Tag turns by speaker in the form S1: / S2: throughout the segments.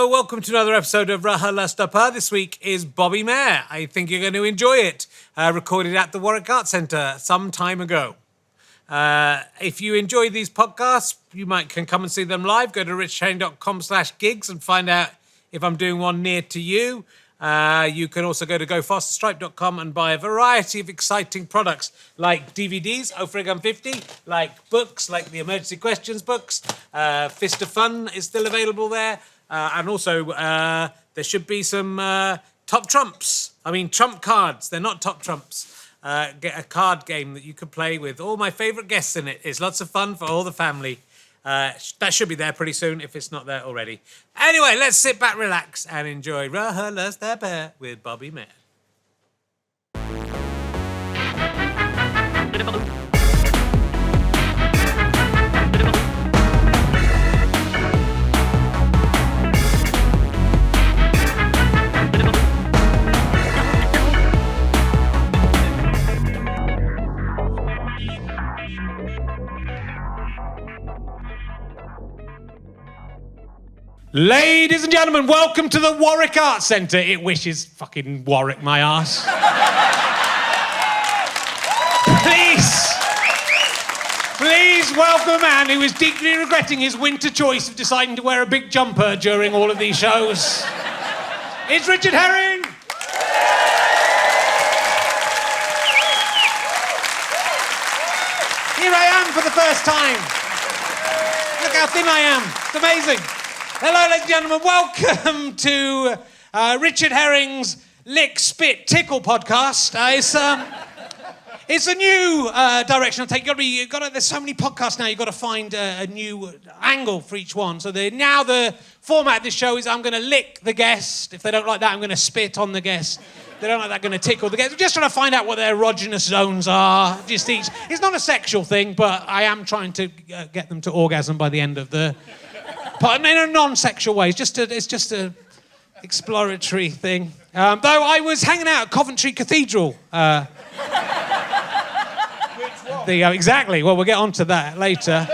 S1: Hello, welcome to another episode of RHLSTP. This week is Bobby Mair. I think you're going to enjoy it. Recorded at the Warwick Arts Centre some time ago. If you enjoy these podcasts, you can come and see them live. Go to richherring.com/gigs and find out if I'm doing one near to you. You can also go to gofasterstripe.com and buy a variety of exciting products like DVDs, Oh Friggin' 50, like books, like the Emergency Questions books. Fist of Fun is still available there. And also, there should be some trump cards. They're not top trumps. Get a card game that you can play with all my favourite guests in it. It's lots of fun for all the family. That should be there pretty soon if it's not there already. Anyway, let's sit back, relax, and enjoy RHLSTP with Bobby Mair. Ladies and gentlemen, welcome to the Warwick Arts Centre. It wishes fucking Warwick my arse. Please welcome a man who is deeply regretting his winter choice of deciding to wear a big jumper during all of these shows. It's Richard Herring. Here I am for the first time. Look how thin I am. It's amazing. Hello, ladies and gentlemen. Welcome to Richard Herring's Lick, Spit, Tickle podcast. It's a new direction I take. There's so many podcasts now. You've got to find a new angle for each one. So now the format of this show is I'm going to lick the guest. If they don't like that, I'm going to spit on the guest. If they don't like that, I'm going to tickle the guest. I'm just trying to find out what their erogenous zones are. It's not a sexual thing, but I am trying to get them to orgasm by the end of the... But in a non-sexual way. It's just a exploratory thing. Though I was hanging out at Coventry Cathedral. Exactly. Well, we'll get onto that later.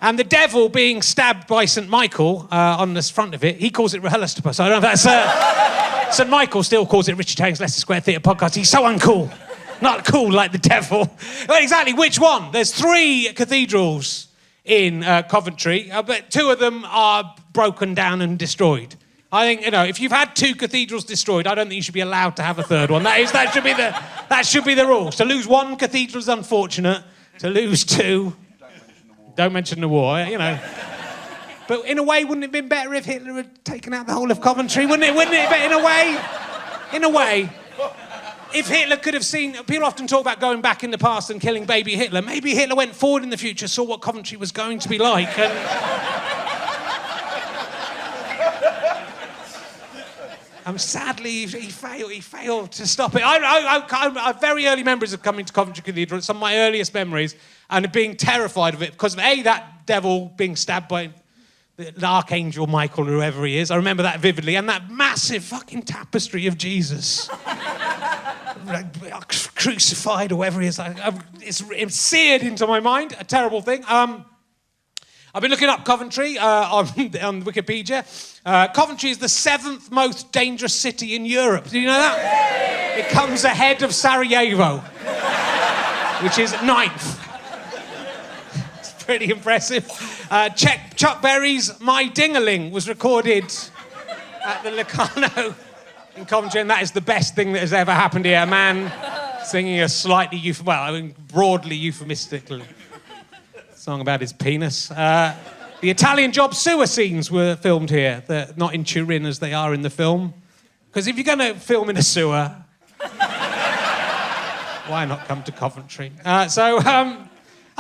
S1: And the devil being stabbed by St. Michael on the front of it, he calls it RHLSTP. So I don't know if that's... St. Michael still calls it Richard Herring's Leicester Square Theatre podcast. He's so uncool. Not cool like the devil. Well, exactly. Which one? There's 3 cathedrals in Coventry, but 2 of them are broken down and destroyed. I think, if you've had 2 cathedrals destroyed, I don't think you should be allowed to have a third one. That should be the rule. To lose 1 cathedral is unfortunate. To lose 2, don't mention the war, But in a way, wouldn't it have been better if Hitler had taken out the whole of Coventry? Wouldn't it? In a way. If Hitler could have seen... People often talk about going back in the past and killing baby Hitler. Maybe Hitler went forward in the future, saw what Coventry was going to be like, and... sadly, he failed to stop it. I'm very early memories of coming to Coventry Cathedral. It's some of my earliest memories, and being terrified of it because of, that devil being stabbed by the Archangel Michael, or whoever he is. I remember that vividly. And that massive fucking tapestry of Jesus. Crucified, or whoever he is. It's seared into my mind. A terrible thing. I've been looking up Coventry on Wikipedia. Coventry is the 7th most dangerous city in Europe. Do you know that? It comes ahead of Sarajevo, which is 9th. It's pretty impressive. Chuck Berry's My Ding-a-Ling was recorded at the Locarno in Coventry, and that is the best thing that has ever happened here. A man singing a slightly broadly euphemistic song about his penis. The Italian Job sewer scenes were filmed here. They're not in Turin as they are in the film. Because if you're going to film in a sewer, why not come to Coventry? I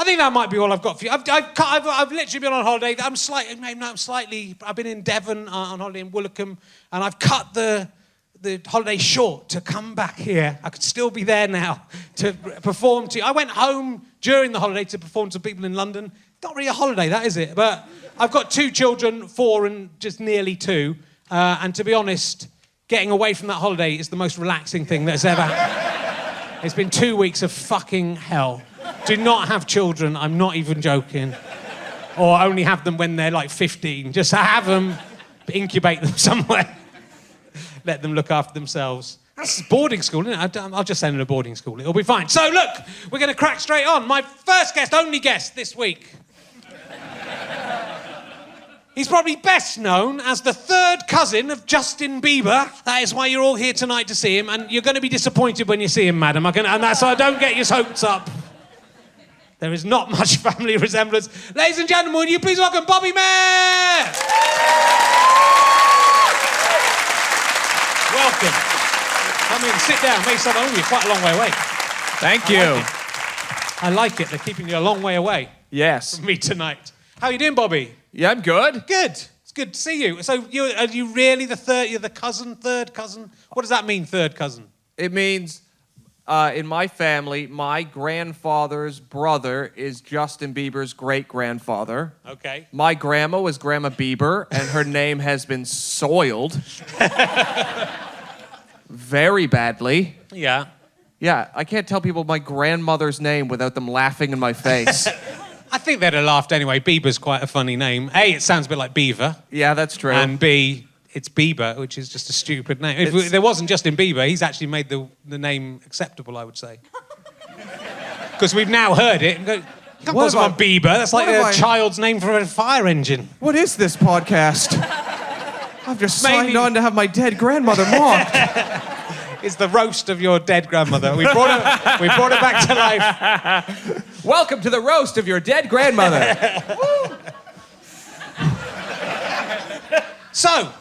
S1: think that might be all I've got for you. I've literally been on holiday. I've been in Devon on holiday in Woolacombe, and I've cut the holiday short to come back here. I could still be there now to perform to... I went home during the holiday to perform to people in London. Not really a holiday, that is it? But I've got 2 children, 4 and just nearly 2. And to be honest, getting away from that holiday is the most relaxing thing that's ever happened. It's been 2 weeks of fucking hell. Do not have children, I'm not even joking. Or only have them when they're like 15. Just have them incubate them somewhere. Let them look after themselves. That's boarding school, isn't it? I'll just send them to boarding school. It'll be fine. So, look, we're going to crack straight on. My first guest, only guest this week. He's probably best known as the third cousin of Justin Bieber. That is why you're all here tonight to see him, and you're going to be disappointed when you see him, madam. And that's why don't get your hopes up. There is not much family resemblance. Ladies and gentlemen, will you please welcome Bobby Mair? Welcome. Come in, sit down, make yourself home. You're quite a long way away.
S2: Thank you.
S1: I like it. They're keeping you a long way away.
S2: Yes.
S1: From me tonight. How are you doing, Bobby?
S2: Yeah, I'm good.
S1: Good. It's good to see you. So are you really the third? You're the third cousin? What does that mean, third cousin?
S2: It means, in my family, my grandfather's brother is Justin Bieber's great-grandfather.
S1: Okay.
S2: My grandma was Grandma Bieber, and her name has been soiled. Very badly.
S1: Yeah.
S2: Yeah, I can't tell people my grandmother's name without them laughing in my face.
S1: I think they'd have laughed anyway. Bieber's quite a funny name. A, it sounds a bit like Beaver.
S2: Yeah, that's true.
S1: And B, it's Bieber, which is just a stupid name. If there wasn't Justin Bieber, he's actually made the name acceptable, I would say. Because we've now heard it and go, come on, Bieber. That's like a child's name for a fire engine.
S2: What is this podcast? I've just signed on to have my dead grandmother mocked.
S1: It's the roast of your dead grandmother. We brought her back to life.
S2: Welcome to the roast of your dead grandmother.
S1: So,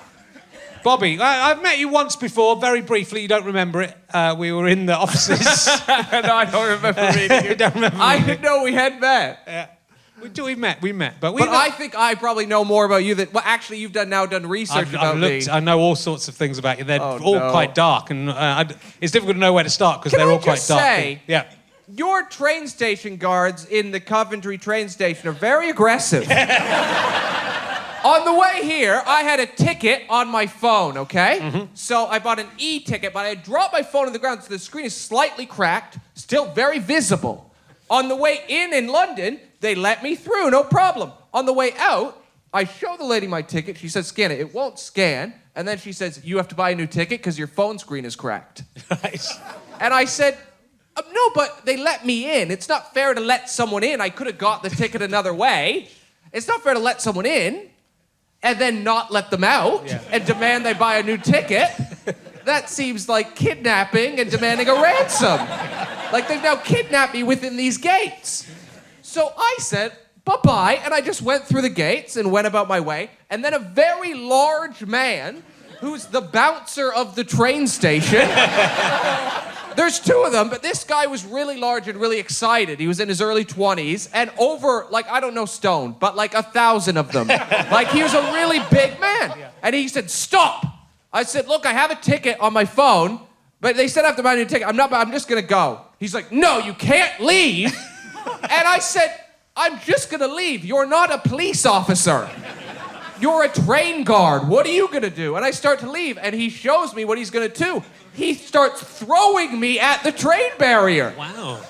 S1: Bobby, I've met you once before, very briefly. You don't remember it. We were in the offices.
S2: No, I don't remember meeting you.
S1: You don't remember
S2: I didn't know we had met.
S1: Yeah. We met. But
S2: I think I probably know more about you than... Well, actually, you've done research about me.
S1: I know all sorts of things about you. They're all quite dark, and it's difficult to know where to start because they're all quite dark.
S2: Yeah. Your train station guards in the Coventry train station are very aggressive. On the way here, I had a ticket on my phone, okay? Mm-hmm. So I bought an e-ticket, but I dropped my phone on the ground, so the screen is slightly cracked, still very visible. On the way in London, they let me through, no problem. On the way out, I show the lady my ticket. She says, scan it. It won't scan. And then she says, you have to buy a new ticket because your phone screen is cracked.
S1: Right.
S2: And I said, no, but they let me in. It's not fair to let someone in. I could have got the ticket another way. It's not fair to let someone in and then not let them out and demand they buy a new ticket. That seems like kidnapping and demanding a ransom. Like they've now kidnapped me within these gates. So I said, bye-bye, and I just went through the gates and went about my way. And then a very large man, who's the bouncer of the train station. There's two of them, but this guy was really large and really excited. He was in his early 20s, and over, I don't know stone, but 1,000 of them. He was a really big man. Yeah. And he said, stop. I said, look, I have a ticket on my phone, but they said I have to buy a new ticket. I'm just gonna go. He's like, no, you can't leave. And I said, I'm just gonna leave. You're not a police officer. You're a train guard. What are you gonna do? And I start to leave, and he shows me what he's gonna do. He starts throwing me at the train barrier.
S1: Wow.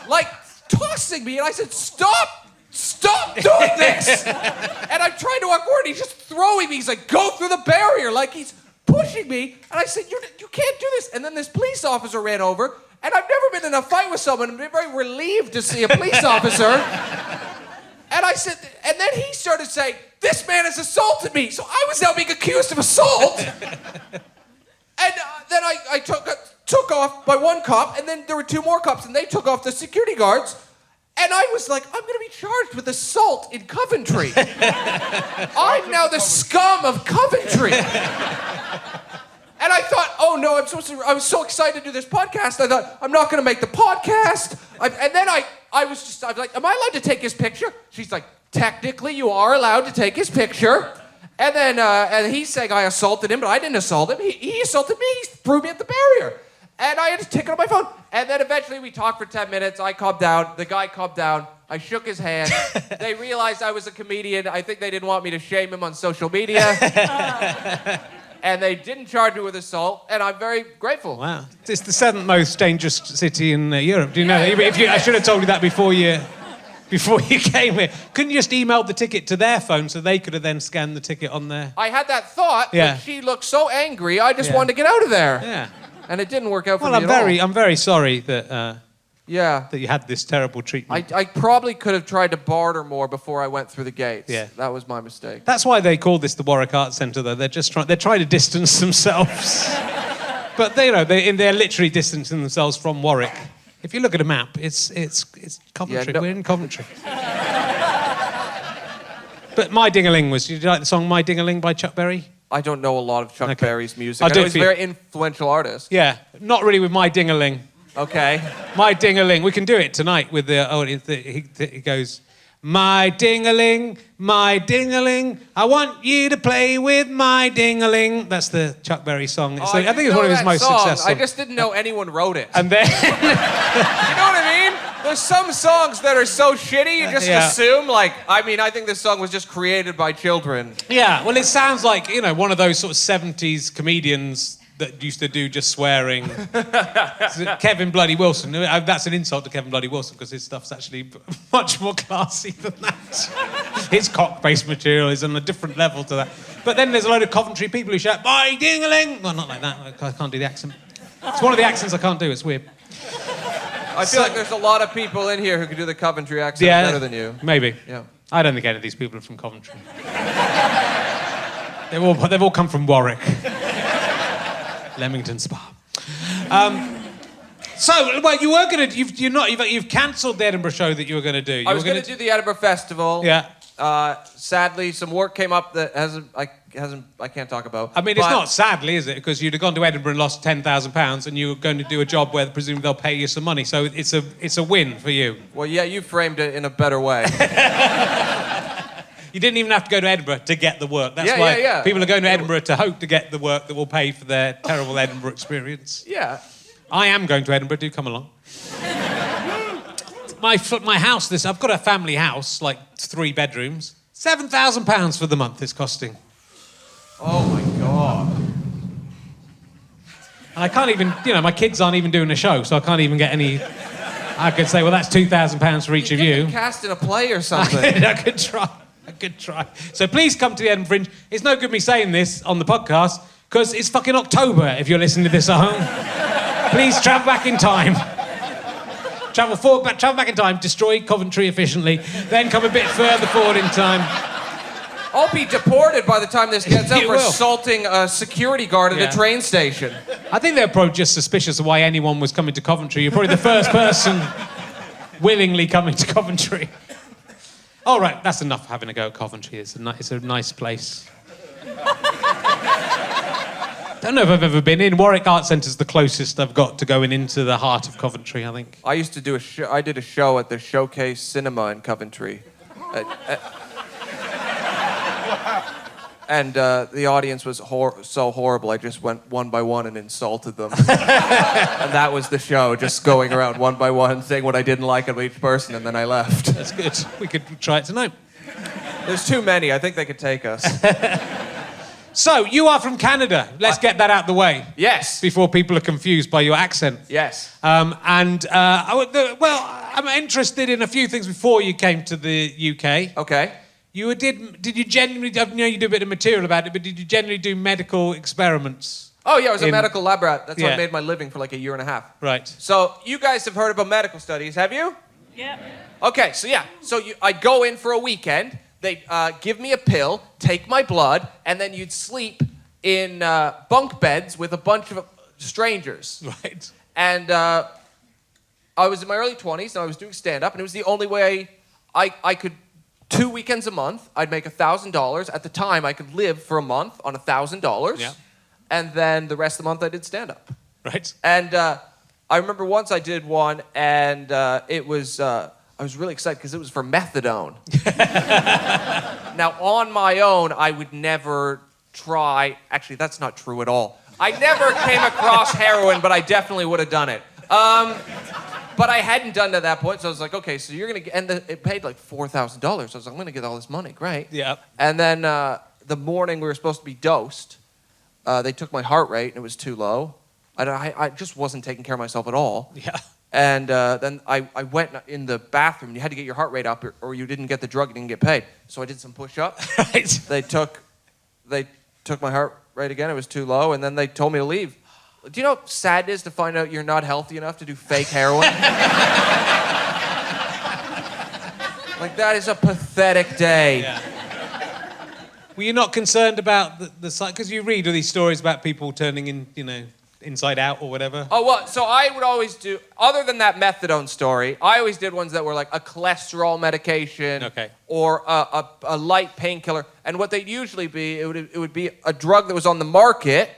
S2: Tossing me, and I said, stop doing this. And I'm trying to walk forward, and he's just throwing me. He's like, go through the barrier, he's pushing me. And I said, you can't do this. And then this police officer ran over, and I've never been in a fight with someone. I'm very relieved to see a police officer. And I said, and then he started saying, this man has assaulted me. So I was now being accused of assault. And then I took off by one cop, and then there were two more cops, and they took off the security guards. And I was like, I'm going to be charged with assault in Coventry. I'm now the scum of Coventry. And I thought, oh no, I was so excited to do this podcast. I thought, I'm not going to make the podcast. And then I was like, am I allowed to take his picture? She's like, technically you are allowed to take his picture. And then and he's saying I assaulted him, but I didn't assault him. He assaulted me. He threw me at the barrier. And I had a ticket on my phone. And then eventually we talked for 10 minutes. I calmed down. The guy calmed down. I shook his hand. They realized I was a comedian. I think they didn't want me to shame him on social media. And they didn't charge me with assault. And I'm very grateful.
S1: Wow. It's the seventh most dangerous city in Europe. Do you know? I should have told you that before you before you came here. Couldn't you just email the ticket to their phone so they could have then scanned the ticket on their...
S2: I had that thought,
S1: Yeah.
S2: but she looked so angry, I just wanted to get out of there.
S1: Yeah.
S2: And it didn't work out for
S1: Well,
S2: me at all.
S1: I'm very sorry that
S2: Yeah.
S1: that you had this terrible treatment.
S2: I probably could have tried to barter more before I went through the gates.
S1: Yeah.
S2: That was my mistake.
S1: That's why they call this the Warwick Arts Centre, though. They're trying to distance themselves. But they're literally distancing themselves from Warwick. If you look at a map, it's Coventry.
S2: Yeah, no-
S1: We're in Coventry. But My Ding-a-Ling did you like the song My Ding-a-Ling by Chuck Berry?
S2: I don't know a lot of Chuck
S1: Okay.
S2: Berry's music.
S1: I'll
S2: I
S1: do
S2: know
S1: it
S2: he's
S1: for
S2: a
S1: you.
S2: very influential artist.
S1: Yeah, not really with My Ding-a-Ling.
S2: Okay.
S1: My Ding-a-Ling. We can do it tonight with he goes, My Ding-a-Ling, My Ding-a-Ling, I want you to play with my Ding-a-Ling. That's the Chuck Berry song. I think it's one of his most successful.
S2: I just didn't know anyone wrote it.
S1: And then...
S2: You know what I mean? There's some songs that are so shitty, you just
S1: Yeah.
S2: assume, I think this song was just created by children.
S1: Yeah, well, it sounds like, one of those sort of 70s comedians that used to do just swearing. Kevin Bloody Wilson. That's an insult to Kevin Bloody Wilson because his stuff's actually much more classy than that. His cock-based material is on a different level to that. But then there's a load of Coventry people who shout, "My ding-a-ling!" Well, not like that. I can't do the accent. It's one of the accents I can't do. It's weird.
S2: I feel like there's a lot of people in here who could do the Coventry accent better than you.
S1: Maybe.
S2: Yeah.
S1: I don't think any of these people are from Coventry. They've all come from Warwick. Leamington Spa. You were going to... You've cancelled the Edinburgh show that you were going to do.
S2: I was going to do the Edinburgh Festival.
S1: Yeah.
S2: Sadly, some work came up that I can't talk about.
S1: I mean, it's not sadly, is it? Because you'd have gone to Edinburgh and lost £10,000 and you were going to do a job where presumably they'll pay you some money. So it's a win for you.
S2: Well, yeah, you framed it in a better way.
S1: You didn't even have to go to Edinburgh to get the work. That's
S2: Yeah,
S1: why
S2: yeah.
S1: people are going to Edinburgh to hope to get the work that will pay for their terrible Edinburgh experience.
S2: Yeah.
S1: I am going to Edinburgh. Do come along. My house. I've got a family house, like 3 bedrooms. £7,000 for the month it's costing.
S2: Oh my God.
S1: And I can't even. My kids aren't even doing a show, so I can't even get any. I could say, well, that's £2,000 for each of you.
S2: Cast in a play or something.
S1: I could try. So please come to the Edinburgh Fringe. It's no good me saying this on the podcast because it's fucking October if you're listening to this at home. Please travel back in time. Travel back in time, destroy Coventry efficiently, then come a bit further forward in time.
S2: I'll be deported by the time this gets out
S1: You
S2: for
S1: will.
S2: assaulting a security guard at a train station.
S1: I think they're probably just suspicious of why anyone was coming to Coventry. You're probably the first person willingly coming to Coventry. All right, that's enough having a go at Coventry. It's a nice place. Don't know if I've ever been in. Warwick Arts Centre's the closest I've got to going into the heart of Coventry, I think.
S2: I used to do I did a show at the Showcase Cinema in Coventry. And the audience was so horrible, I just went one by one and insulted them. And that was the show, just going around one by one, saying what I didn't like about each person, and then I left.
S1: That's good. We could try it tonight.
S2: There's too many. I think they could take us.
S1: So, you are from Canada. Let's get that out the way.
S2: Yes.
S1: Before people are confused by your accent.
S2: Yes.
S1: I'm interested in a few things before you came to the UK.
S2: Okay.
S1: Did you genuinely, I know you do a bit of material about it, but did you generally do medical experiments?
S2: Oh, yeah, I was a medical lab rat. That's how
S1: Yeah.
S2: I made my living for like a year and a half.
S1: Right.
S2: So, you guys have heard about medical studies, have you?
S3: Yeah.
S2: Okay, so yeah. So I'd go in for a weekend. They'd give me a pill, take my blood, and then you'd sleep in bunk beds with a bunch of strangers.
S1: Right.
S2: And I was in my early 20s, and I was doing stand-up, and it was the only way I could... 2 weekends a month, I'd make $1,000. At the time, I could live for a month on $1,000.
S1: Yeah.
S2: And then the rest of the month, I did stand-up.
S1: Right.
S2: And I remember once I did one, and it was... I was really excited because it was for methadone. Now, on my own, I would never try... Actually, that's not true at all. I never came across heroin, but I definitely would have done it. But I hadn't done it at that point, so I was like, okay, so you're going to get... And it paid like $4,000. I was like, I'm going to get all this money. Great.
S1: Yeah.
S2: And then the morning we were supposed to be dosed, they took my heart rate, and it was too low. I just wasn't taking care of myself at all.
S1: Yeah.
S2: And then I went in the bathroom. You had to get your heart rate up, or you didn't get the drug, you didn't get paid. So I did some push-ups.
S1: Right.
S2: They took my heart rate again. It was too low, and then they told me to leave. Do you know how sad it is to find out you're not healthy enough to do fake heroin? Like, that is a pathetic day.
S1: Yeah. Were you not concerned about the site? Because you read all these stories about people turning in, inside out or whatever.
S2: Oh, well, so I would always do, other than that methadone story, I always did ones that were like a cholesterol medication or a light painkiller. And what they'd usually be, it would be a drug that was on the market,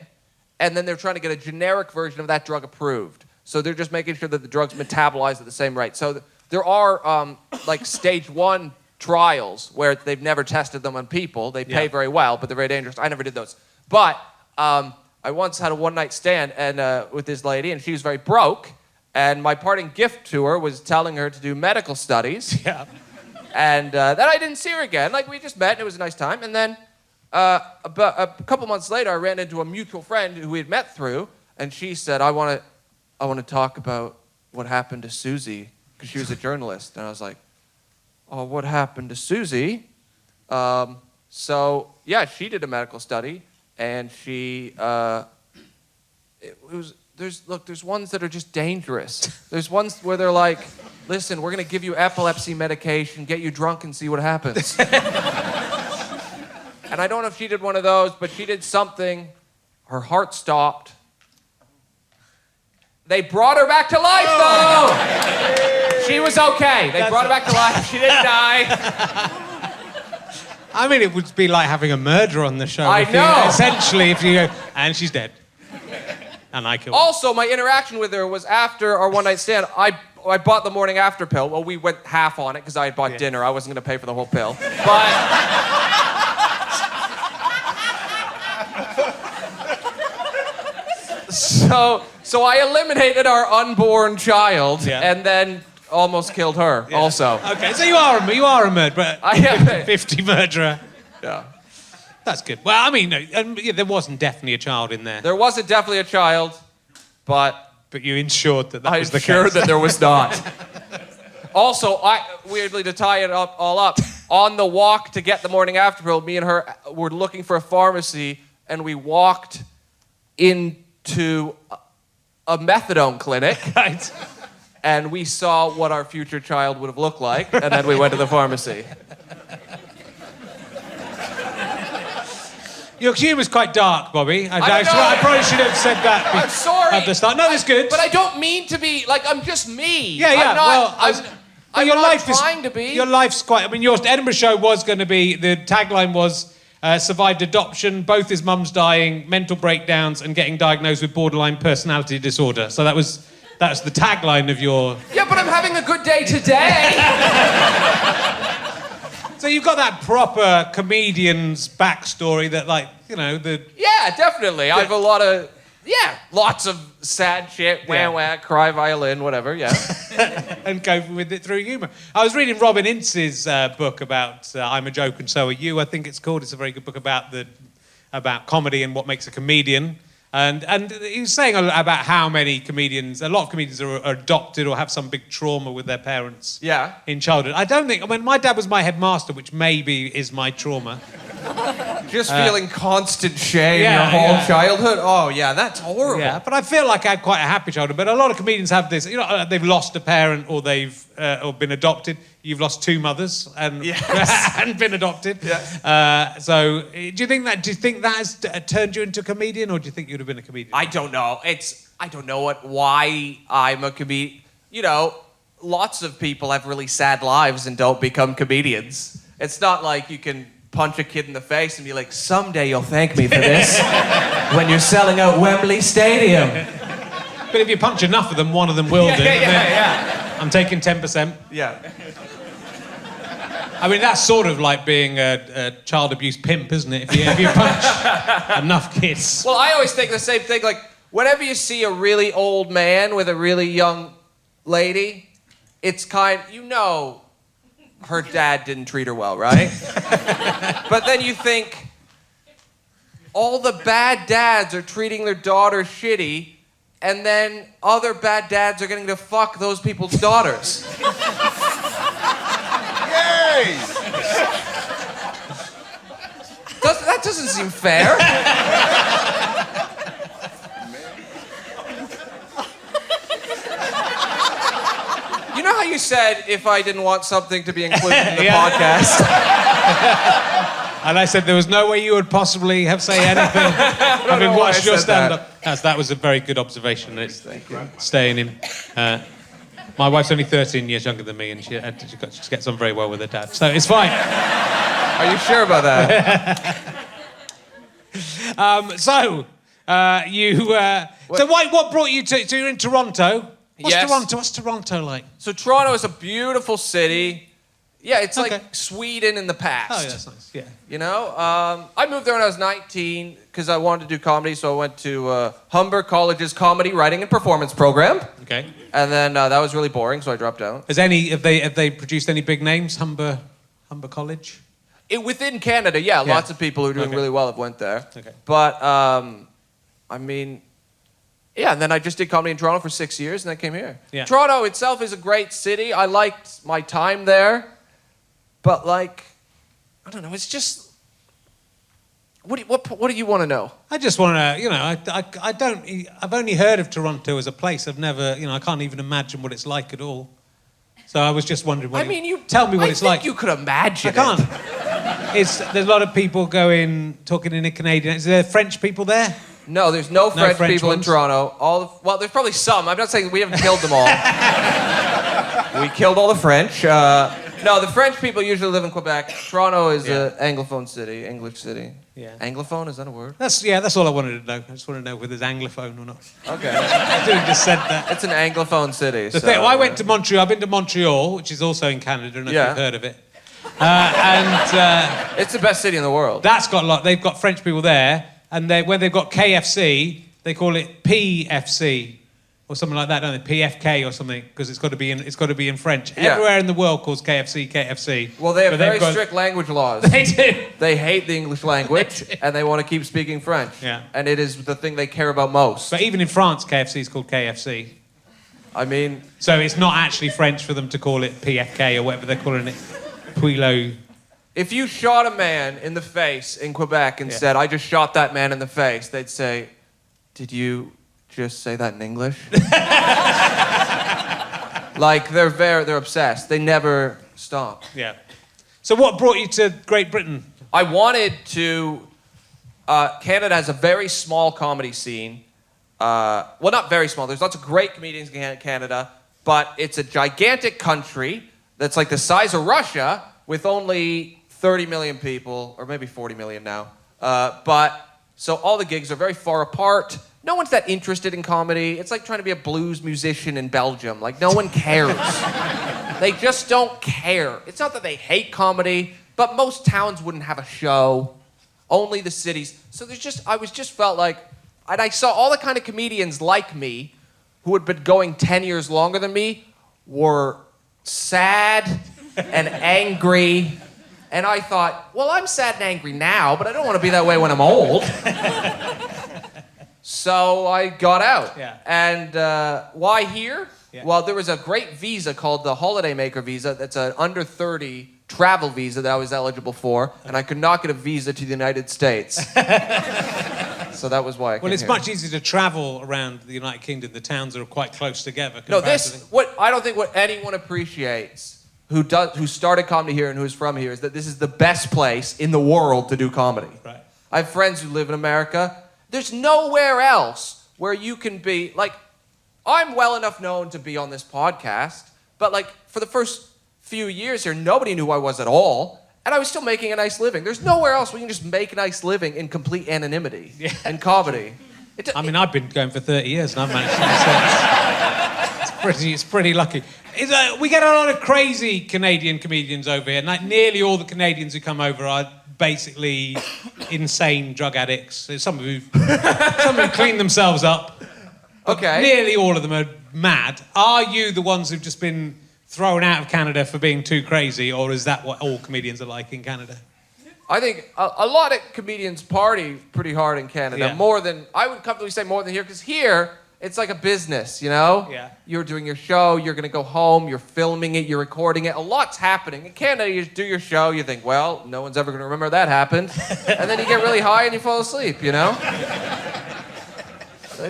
S2: and then they're trying to get a generic version of that drug approved. So they're just making sure that the drug's metabolized at the same rate. So there are like stage 1 trials where they've never tested them on people. They pay very well, but they're very dangerous. I never did those. But I once had a one-night stand with this lady, and she was very broke. And my parting gift to her was telling her to do medical studies.
S1: Yeah.
S2: And then I didn't see her again. Like, we just met, and it was a nice time. And then about a couple months later, I ran into a mutual friend who we had met through, and she said, I want to talk about what happened to Susie, because she was a journalist. And I was like, oh, what happened to Susie? So, yeah, she did a medical study, and she, there's ones that are just dangerous. There's ones where they're like, listen, we're going to give you epilepsy medication, get you drunk and see what happens. And I don't know if she did one of those, but she did something. Her heart stopped. They brought her back to life, though! She was okay. They brought her back to life. She didn't die.
S1: I mean, it would be like having a murderer on the show.
S2: I know.
S1: Essentially, if you go, and she's dead. And I killed her.
S2: Also, my interaction with her was after our one-night stand. I bought the morning after pill. Well, we went half on it because I had bought dinner. I wasn't going to pay for the whole pill. But... So I eliminated our unborn child and then almost killed her also.
S1: Okay, so you are a murderer.
S2: I am
S1: 50 murderer.
S2: Yeah.
S1: That's good. Well, I mean, there wasn't definitely a child in there.
S2: There wasn't definitely a child, but
S1: you ensured that was the case.
S2: I ensured that there was not. Also, weirdly, to tie it all up, on the walk to get the morning after pill, me and her were looking for a pharmacy, and we walked into a methadone clinic.
S1: Right.
S2: And we saw what our future child would have looked like, and then we went to the pharmacy.
S1: Your humour's quite dark, Bobby. I probably should have said that.
S2: I'm sorry.
S1: At the start. No, it's good.
S2: But I don't mean to be, like, I'm just me.
S1: Yeah.
S2: I'm
S1: your
S2: not
S1: life
S2: trying to be.
S1: Your life's quite... I mean, your Edinburgh show was going to be... The tagline was... survived adoption, both his mum's dying, mental breakdowns, and getting diagnosed with borderline personality disorder. So that's the tagline of your...
S2: Yeah, but I'm having a good day today.
S1: So you've got that proper comedian's backstory that,
S2: Yeah, definitely. I have a lot of... Yeah, lots of sad shit, wah, cry violin, whatever, yeah.
S1: And go with it through humour. I was reading Robin Ince's book about I'm a Joke and So Are You, I think it's called. It's a very good book about comedy and what makes a comedian. And he was saying about how many comedians, a lot of comedians are adopted or have some big trauma with their parents in childhood. I don't think, my dad was my headmaster, which maybe is my trauma.
S2: Just feeling constant shame your whole childhood? Oh, yeah, that's horrible.
S1: Yeah, but I feel like I had quite a happy childhood. But a lot of comedians have this, they've lost a parent or they've or been adopted. You've lost 2 mothers and and been adopted.
S2: Yes.
S1: So, do you think that has turned you into a comedian, or do you think you'd have been a comedian?
S2: I don't know. I don't know why I'm a comedian. Lots of people have really sad lives and don't become comedians. It's not like you can punch a kid in the face and be like, someday you'll thank me for this when you're selling out Wembley Stadium.
S1: But if you punch enough of them, one of them will do.
S2: Yeah.
S1: I'm taking 10%.
S2: Yeah.
S1: I mean, that's sort of like being a child abuse pimp, isn't it? If you punch enough kids.
S2: Well, I always think the same thing. Like, whenever you see a really old man with a really young lady, it's her dad didn't treat her well, right? But then you think, all the bad dads are treating their daughter shitty, and then other bad dads are getting to fuck those people's daughters.
S3: Yay!
S2: That doesn't seem fair. You know how you said if I didn't want something to be included in the podcast?
S1: And I said there was no way you would possibly have say anything having watched your stand-up. That was a very good observation. It's staying in. My wife's only 13 years younger than me, and she gets on very well with her dad, so it's fine.
S2: Are you sure about that?
S1: So what brought you to? So you're in Toronto.
S2: Yes.
S1: What's Toronto like?
S2: So Toronto is a beautiful city. Yeah, it's
S1: Okay.
S2: like Sweden in the past.
S1: Oh, yeah, that's nice. Yeah.
S2: You know, I moved there when I was 19 because I wanted to do comedy, so I went to Humber College's comedy writing and performance program,
S1: Okay.
S2: and then that was really boring, so I dropped out.
S1: Have they produced any big names? Humber College.
S2: Within Canada, yeah, lots of people who are doing
S1: Okay.
S2: really well have went there.
S1: Okay.
S2: But I mean, yeah, and then I just did comedy in Toronto for 6 years, and then came here.
S1: Yeah.
S2: Toronto itself is a great city. I liked my time there, but like, I don't know. It's just, what do you want to know?
S1: I just want to, I've only heard of Toronto as a place. I've never, I can't even imagine what it's like at all. So I was just wondering. Tell me what it's like.
S2: You could imagine.
S1: I can't. There's a lot of people talking in a Canadian. Is there French people there?
S2: No, there's no French people
S1: ones?
S2: in Toronto. Well, there's probably some. I'm not saying we haven't killed them all. We killed all the French. No, the French people usually live in Quebec. Toronto is an Anglophone city, English city.
S1: Yeah.
S2: Anglophone, is that a word?
S1: That's all I wanted to know. I just want to know whether it's Anglophone or not.
S2: Okay.
S1: I should have just said that.
S2: It's an Anglophone city.
S1: I went to Montreal. I've been to Montreal, which is also in Canada. I don't know if you've heard of it.
S2: It's the best city in the world.
S1: That's got a lot. They've got French people there, and when they've got KFC, they call it PFC or something like that, don't they? PFK or something, because it's got to be in French.
S2: Yeah.
S1: Everywhere in the world calls KFC KFC.
S2: Well, they have very strict language laws.
S1: They do.
S2: They hate the English language, and they want to keep speaking French.
S1: Yeah.
S2: And it is the thing they care about most.
S1: But even in France, KFC is called KFC.
S2: I mean...
S1: So it's not actually French for them to call it PFK or whatever they're calling it. Puilo.
S2: If you shot a man in the face in Quebec and said, I just shot that man in the face, they'd say, did you just say that in English? Like, they're obsessed. They never stop.
S1: Yeah. So what brought you to Great Britain?
S2: I wanted to... Canada has a very small comedy scene. Well, not very small. There's lots of great comedians in Canada, but it's a gigantic country that's like the size of Russia with only 30 million people, or maybe 40 million now. So all the gigs are very far apart. No one's that interested in comedy. It's like trying to be a blues musician in Belgium. Like, no one cares. They just don't care. It's not that they hate comedy, but most towns wouldn't have a show. Only the cities. So I felt like, and I saw all the kind of comedians like me who had been going 10 years longer than me were sad and angry. And I thought, well, I'm sad and angry now, but I don't want to be that way when I'm old. So I got out.
S1: Yeah.
S2: And why here?
S1: Yeah.
S2: Well, there was a great visa called the Holidaymaker Visa. That's an under 30 travel visa that I was eligible for, and I could not get a visa to the United States. So that was why I came
S1: Well, it's
S2: here.
S1: much easier to travel around the United Kingdom. The towns are quite close together.
S2: No,
S1: comparatively.
S2: I don't think what anyone appreciates who started comedy here and who's from here is that this is the best place in the world to do comedy.
S1: Right.
S2: I have friends who live in America. There's nowhere else where you can be, like, I'm well enough known to be on this podcast, but like for the first few years here, nobody knew who I was at all, and I was still making a nice living. There's nowhere else where you can just make a nice living in complete anonymity in comedy.
S1: I've been going for 30 years and I've managed to it's pretty lucky. We get a lot of crazy Canadian comedians over here. Like nearly all the Canadians who come over are basically insane drug addicts. There's some who clean themselves up.
S2: Okay.
S1: Nearly all of them are mad. Are you the ones who've just been thrown out of Canada for being too crazy, or is that what all comedians are like in Canada?
S2: I think a lot of comedians party pretty hard in Canada.
S1: Yeah.
S2: I would comfortably say more than here, because here, it's like a business, you know?
S1: Yeah.
S2: You're doing your show, you're going to go home, you're filming it, you're recording it. A lot's happening. In Canada, you do your show, you think, well, no one's ever going to remember that happened. And then you get really high and you fall asleep, you know?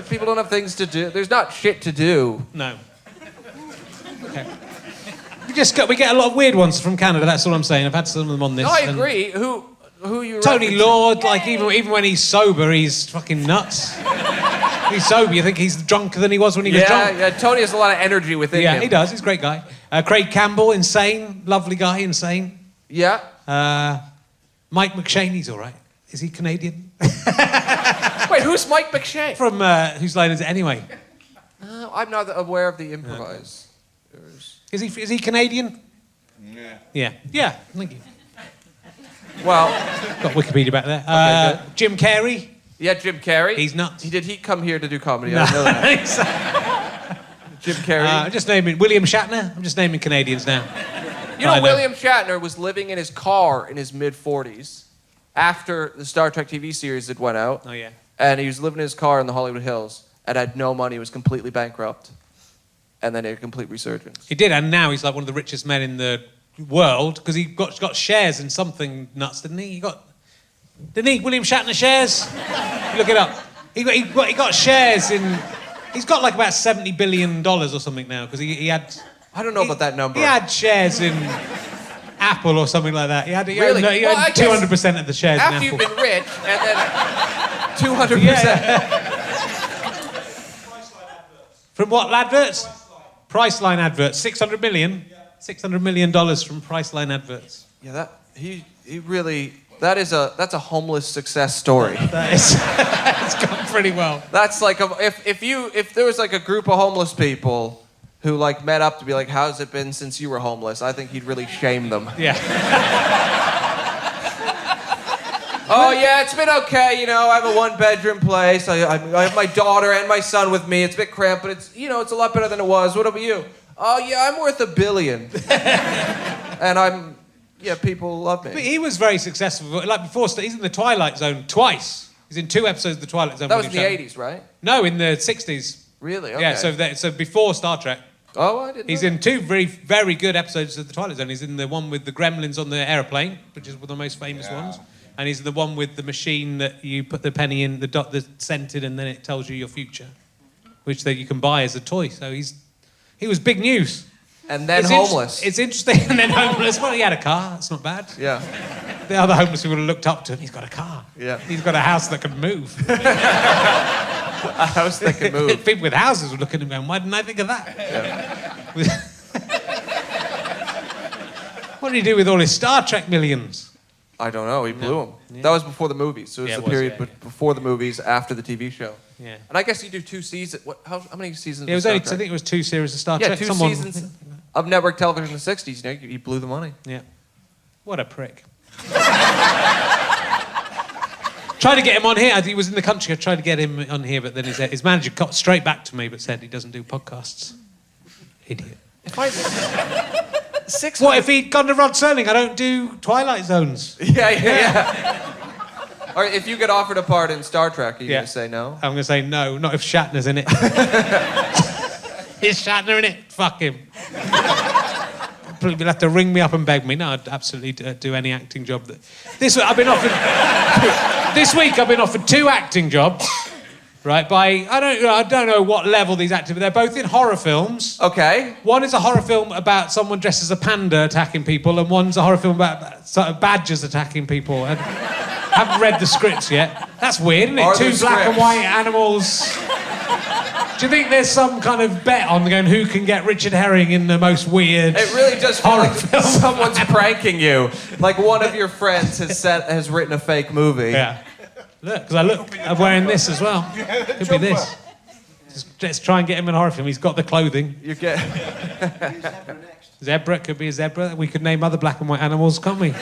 S2: People don't have things to do. There's not shit to do.
S1: No. Okay. We get a lot of weird ones from Canada, that's all I'm saying. I've had some of them on this.
S2: No, I agree. Who you
S1: Tony
S2: referencing?
S1: Lord, like even when he's sober, he's fucking nuts. He's sober, you think he's drunker than he was when he was drunk.
S2: Yeah, Tony has a lot of energy within him.
S1: Yeah, he does. He's a great guy. Craig Campbell, insane. Lovely guy, insane.
S2: Yeah.
S1: Mike McShaney's all right. Is he Canadian?
S2: Wait, who's Mike McShane?
S1: From Whose Line Is It Anyway?
S2: I'm not aware of the improvise.
S1: Is he Canadian? Yeah. Yeah, thank you.
S2: Well,
S1: Got Wikipedia back there.
S2: Okay,
S1: Jim Carrey.
S2: yeah, Jim Carrey.
S1: He's nuts.
S2: Did he come here to do comedy? I don't know that. Jim Carrey.
S1: I'm just naming William Shatner. I'm just naming Canadians now.
S2: You know, William Shatner was living in his car in his mid-40s after the Star Trek TV series had went out.
S1: Oh, yeah.
S2: And he was living in his car in the Hollywood Hills and had no money, was completely bankrupt. And then a complete resurgence.
S1: He did, and now he's like one of the richest men in the world because he got shares in something nuts, didn't he? Didn't he? William Shatner shares? Look it up. He got shares in. He's got like about $70 billion or something now because he had.
S2: I don't know about that number.
S1: He had shares in Apple or something like that. He had
S2: Really?
S1: He had 200% of the shares in
S2: After
S1: Apple.
S2: you've been rich and then 200%.
S1: Yeah. From what adverts? Priceline adverts. 600 million. $600 million from Priceline adverts.
S2: Yeah, he really. That's a homeless success story.
S1: It's gone pretty well.
S2: That's like if there was like a group of homeless people who like met up to be like, how's it been since you were homeless? I think he'd really shame them.
S1: Yeah.
S2: Oh yeah, it's been okay. You know, I have a 1-bedroom place. I have my daughter and my son with me. It's a bit cramped, but it's it's a lot better than it was. What about you? Oh yeah, I'm worth $1 billion. And people love me.
S1: But he was very successful. Like before, he's in the Twilight Zone twice. He's in 2 episodes of the Twilight Zone.
S2: That was in the 80s, right?
S1: No, in the 60s.
S2: Really? Okay.
S1: Yeah, so before Star Trek.
S2: Oh, I didn't know.
S1: He's in 2 very, very good episodes of the Twilight Zone. He's in the one with the gremlins on the airplane, which is one of the most famous ones. And he's in the one with the machine that you put the penny in, the dot that's scented, and then it tells you your future, which you can buy as a toy. So he was big news.
S2: And then homeless.
S1: It's interesting. And then homeless. Well, he had a car. That's not bad.
S2: Yeah.
S1: The other homeless people looked up to him. He's got a car.
S2: Yeah.
S1: He's got a house that can move.
S2: A house that can move.
S1: People with houses were looking at him going, why didn't I think of that?
S2: Yeah.
S1: What did he do with all his Star Trek millions?
S2: I don't know. He blew them. Yeah. That was before the movies. So it was the period before the movies, after the TV show.
S1: Yeah.
S2: And I guess you do 2 seasons. How many seasons?
S1: It was only, I think it was 2 series of Star Trek.
S2: 2 seasons of network television in the 60s. You know, he blew the money.
S1: Yeah. What a prick. Tried to get him on here. He was in the country. I tried to get him on here, but then his manager got straight back to me, but said he doesn't do podcasts. Idiot. What if he'd gone to Rod Serling? I don't do Twilight Zones.
S2: Yeah. Or if you get offered a part in Star Trek, are you going to say no?
S1: I'm going to say no, not if Shatner's in it. Is Shatner in it? Fuck him. You'll have to ring me up and beg me. No, I'd absolutely do any acting job. This week I've been offered 2 acting jobs, right? By I don't know what level these actors, but they're both in horror films.
S2: Okay.
S1: One is a horror film about someone dressed as a panda attacking people, and one's a horror film about sort of badgers attacking people. And I haven't read the scripts yet. That's weird, isn't it? 2 black and white animals. Do you think there's some kind of bet on going who can get Richard Herring in the most weird?
S2: It really does feel like
S1: film?
S2: Someone's pranking you. Like one of your friends has written a fake movie.
S1: Yeah. Look, because I'm wearing this as well. Could be this. Let's try and get him in a horror film. He's got the clothing.
S2: You get
S1: Zebra, could be a zebra. We could name other black and white animals, can't we?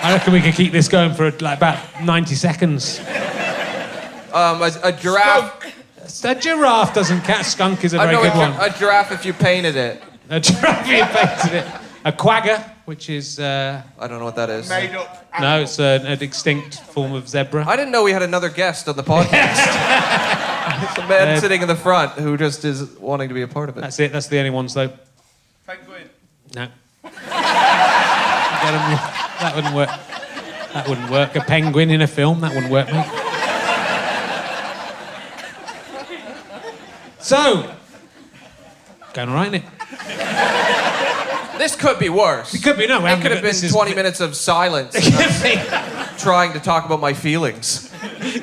S1: I reckon we could keep this going for about 90 seconds.
S2: A giraffe.
S1: A giraffe doesn't count. Skunk is a very good one.
S2: A giraffe if you painted it.
S1: A giraffe if you painted it. A quagga, which is...
S2: I don't know what that is.
S3: Made up animal.
S1: No, it's an extinct form of zebra.
S2: I didn't know we had another guest on the podcast. The man sitting in the front who just is wanting to be a part of it.
S1: That's it. That's the only ones, though.
S3: Penguin.
S1: No. That wouldn't work. That wouldn't work. A penguin in a film, that wouldn't work, mate. So, going all right, isn't it?
S2: This could be worse.
S1: It could be, no.
S2: It could have been 20 minutes of silence. Trying to talk about my feelings.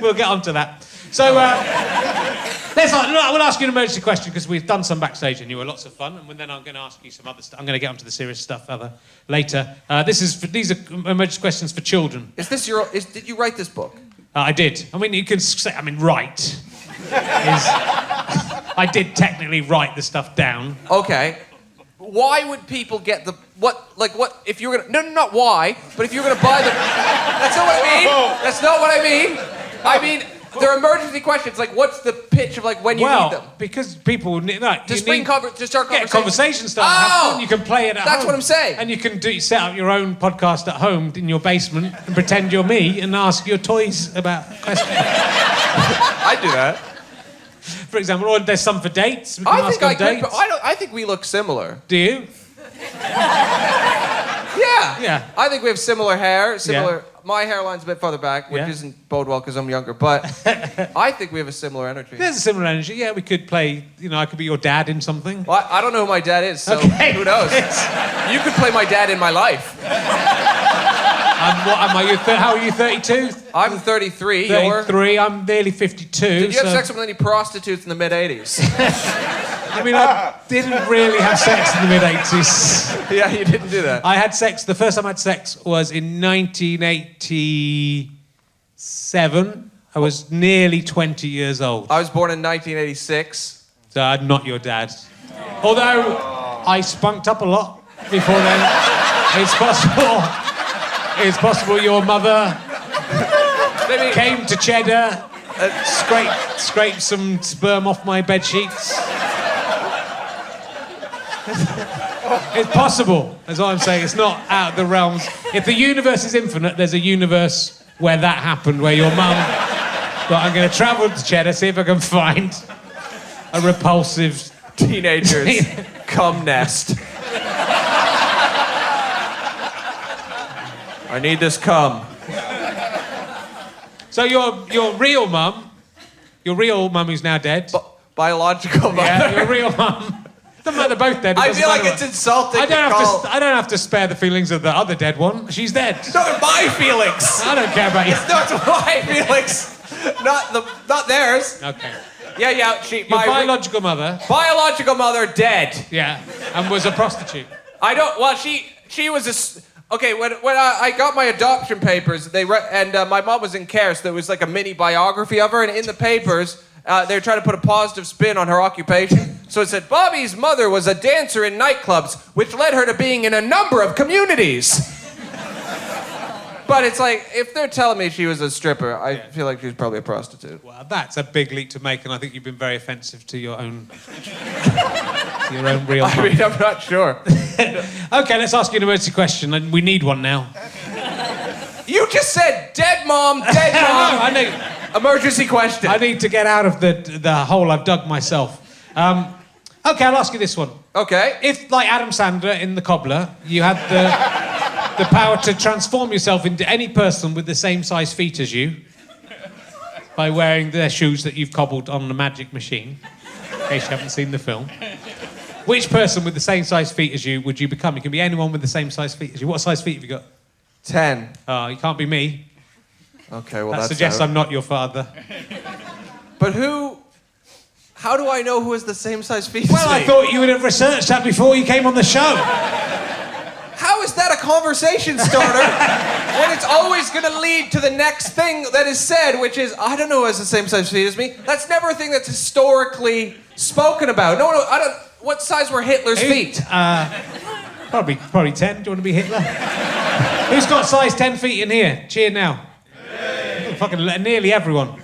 S1: We'll get on to that. So, we'll ask you an emergency question because we've done some backstage and you were lots of fun. And then I'm going to ask you some other stuff. I'm going to get onto the serious stuff later. These are emergency questions for children.
S2: Did you write this book?
S1: I did. I mean, you can say, write. I did technically write the stuff down.
S2: Okay. Why would people get if you're gonna, no, not why, but if you're gonna buy them, that's not what I mean. That's not what I mean. I mean, they're emergency questions. Like, what's the pitch of when you need them?
S1: Because people need to
S2: start conversation.
S1: Get a conversation started.
S2: Oh,
S1: you can play it at home.
S2: That's what I'm saying.
S1: And you can set up your own podcast at home in your basement and pretend you're me and ask your toys about questions.
S2: I do that.
S1: For example, or there's some for dates. We can
S2: I
S1: ask
S2: think
S1: on dates.
S2: I think we look similar.
S1: Do you?
S2: Yeah.
S1: Yeah.
S2: I think we have similar hair. Similar.
S1: Yeah.
S2: My hairline's a bit farther back, which isn't bode well because I'm younger. But I think we have a similar energy.
S1: There's a similar energy. Yeah, we could play. I could be your dad in something.
S2: Well, I don't know who my dad is, so
S1: okay.
S2: Who knows? You could play my dad in my life.
S1: What am I? How are you? 32?
S2: I'm 33.
S1: 33. I'm nearly 52.
S2: Did you have sex with any prostitutes in the mid '80s?
S1: I mean, I didn't really have sex in the mid '80s.
S2: Yeah, you didn't do that.
S1: I had sex. The first time I had sex was in 1987. I was nearly 20 years old.
S2: I was born in 1986.
S1: So I'm not your dad. Although I spunked up a lot before then. It's possible. It's possible your mother came to Cheddar, scraped some sperm off my bed sheets. It's possible, that's what I'm saying. It's not out of the realms. If the universe is infinite, there's a universe where that happened, where your mum... But I'm going to travel to Cheddar, see if I can find a repulsive...
S2: Teenager's cum nest. I need this cum.
S1: So your real mum who's now dead.
S2: Biological mum.
S1: Yeah, your real mum. Doesn't matter, they're both dead.
S2: I feel like it's insulting.
S1: I don't have to spare the feelings of the other dead one. She's dead.
S2: It's not my feelings.
S1: I don't care about you.
S2: It's not my feelings. Not theirs.
S1: Okay.
S2: Yeah.
S1: Your biological mother.
S2: Biological mother dead.
S1: Yeah, and was a prostitute.
S2: She was a... Okay, when I got my adoption papers, my mom was in care, so there was like a mini biography of her, and in the papers, they were trying to put a positive spin on her occupation. So it said, Bobby's mother was a dancer in nightclubs, which led her to being in a number of communities. But it's like, if they're telling me she was a stripper, I feel like she's probably a prostitute.
S1: Well, that's a big leap to make, and I think you've been very offensive to your own... real mum.
S2: I mean, I'm not sure.
S1: Okay, let's ask you an emergency question, and we need one now.
S2: You just said dead mom, dead mom.
S1: I know.
S2: Emergency question.
S1: I need to get out of the hole I've dug myself. Okay, I'll ask you this one.
S2: Okay.
S1: If, like Adam Sandler in The Cobbler, you had the power to transform yourself into any person with the same size feet as you by wearing their shoes that you've cobbled on the magic machine, in case you haven't seen the film, which person with the same size feet as you would you become? You can be anyone with the same size feet as you. What size feet have you got?
S2: 10.
S1: Oh, you can't be me.
S2: Okay, well,
S1: that
S2: that's
S1: suggests
S2: out.
S1: I'm not your father.
S2: But how do I know who has the same size feet
S1: Well,
S2: as me?
S1: I thought you would have researched that before you came on the show.
S2: How is that a conversation starter when it's always going to lead to the next thing that is said, which is, I don't know who has the same size feet as me. That's never a thing that's historically spoken about. No, I don't... What size were Hitler's feet?
S1: Probably 10. Do you want to be Hitler? Who's got size 10 feet in here? Cheer now. Fucking nearly everyone.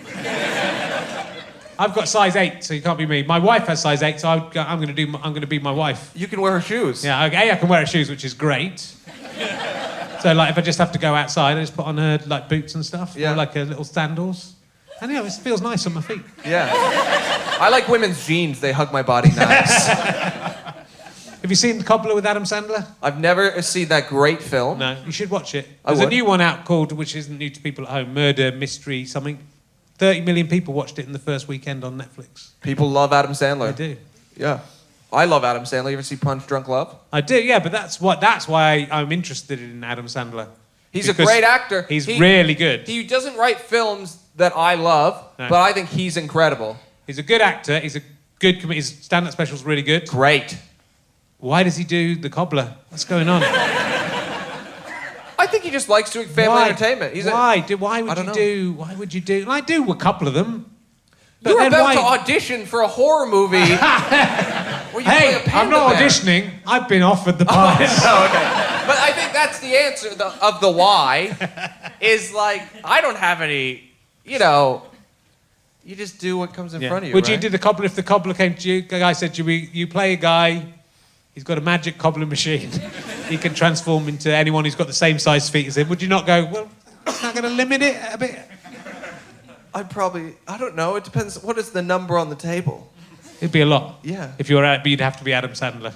S1: I've got size 8, so you can't be me. My wife has size 8, so I'm going to be my wife.
S2: You can wear her shoes.
S1: Yeah, okay, I can wear her shoes, which is great. So, like, if I just have to go outside, I just put on her like boots and stuff, or like little sandals. And it feels nice on my feet.
S2: Yeah. I like women's jeans. They hug my body nice.
S1: Have you seen Cobbler with Adam Sandler?
S2: I've never seen that great film.
S1: No, you should watch it.
S2: I
S1: There's a
S2: would.
S1: new one out called, which isn't new to people at home, Murder, Mystery, something. 30 million people watched it in the first weekend on Netflix.
S2: People love Adam Sandler.
S1: I do.
S2: Yeah. I love Adam Sandler. You ever see Punch Drunk Love?
S1: I do, yeah, but that's why I'm interested in Adam Sandler.
S2: He's a great actor.
S1: He's really good.
S2: He doesn't write films that I love,
S1: No.
S2: but I think he's incredible.
S1: He's a good actor. He's a good comedian. His stand-up special's really good.
S2: Great.
S1: Why does he do The Cobbler? What's going on?
S2: I think he just likes doing family entertainment.
S1: Why would you do? And I do a couple of them. But
S2: You're
S1: then
S2: about
S1: why-
S2: to audition for a horror movie where you play a
S1: Hey,
S2: panda
S1: I'm not
S2: bear.
S1: auditioning. I've been offered the part.
S2: Oh, okay. But I think that's the answer of the why is like, I don't have any, you just do what comes in front of you,
S1: Would you
S2: right?
S1: do The Cobbler if the cobbler came to you? The guy said to you, you play a guy, he's got a magic cobbler machine. He can transform into anyone who's got the same size feet as him. Would you not go, well, it's not going to limit it a bit?
S2: I don't know. It depends. What is the number on the table?
S1: It'd be a lot.
S2: Yeah.
S1: If you were but you'd have to be Adam Sandler.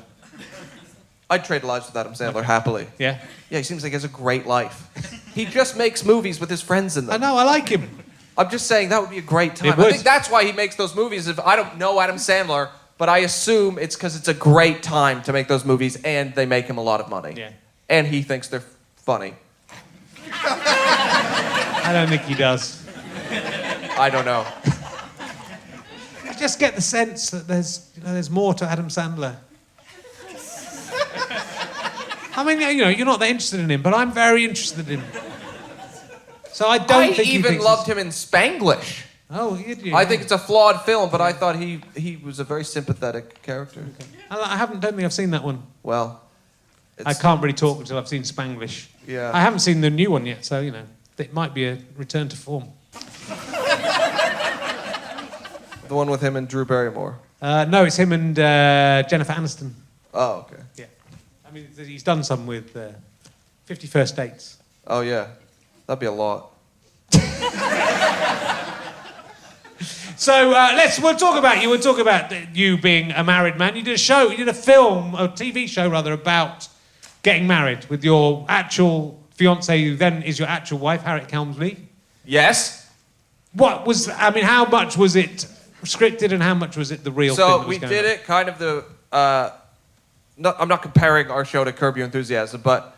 S2: I'd trade lives with Adam Sandler happily.
S1: Yeah?
S2: Yeah, he seems like he has a great life. He just makes movies with his friends in them.
S1: I know, I like him.
S2: I'm just saying that would be a great time.
S1: It would.
S2: I think that's why he makes those movies. If I don't know Adam Sandler, but I assume it's because it's a great time to make those movies and they make him a lot of money.
S1: Yeah.
S2: And he thinks they're funny.
S1: I don't think he does.
S2: I don't know.
S1: I just get the sense that there's more to Adam Sandler. I mean, you're not that interested in him, but I'm very interested in him. So I don't think he
S2: even
S1: thinks
S2: loved him in Spanglish.
S1: Oh, you do.
S2: I think it's a flawed film, but I thought he was a very sympathetic character. Okay.
S1: Don't think I've seen that one.
S2: Well,
S1: I can't really talk until I've seen Spanglish.
S2: Yeah.
S1: I haven't seen the new one yet, so, it might be a return to form.
S2: The one with him and Drew Barrymore.
S1: No, it's him and Jennifer Aniston.
S2: Oh, okay.
S1: Yeah. I mean, he's done some with 50 First Dates.
S2: Oh, yeah. That'd be a lot.
S1: So we'll talk about you. We'll talk about you being a married man. You did a TV show rather, about getting married with your actual fiancée, who then is your actual wife, Harriet Kelmsley.
S2: Yes.
S1: How much was it scripted and how much was it the real thing?
S2: So we did it kind of I'm not comparing our show to Curb Your Enthusiasm, but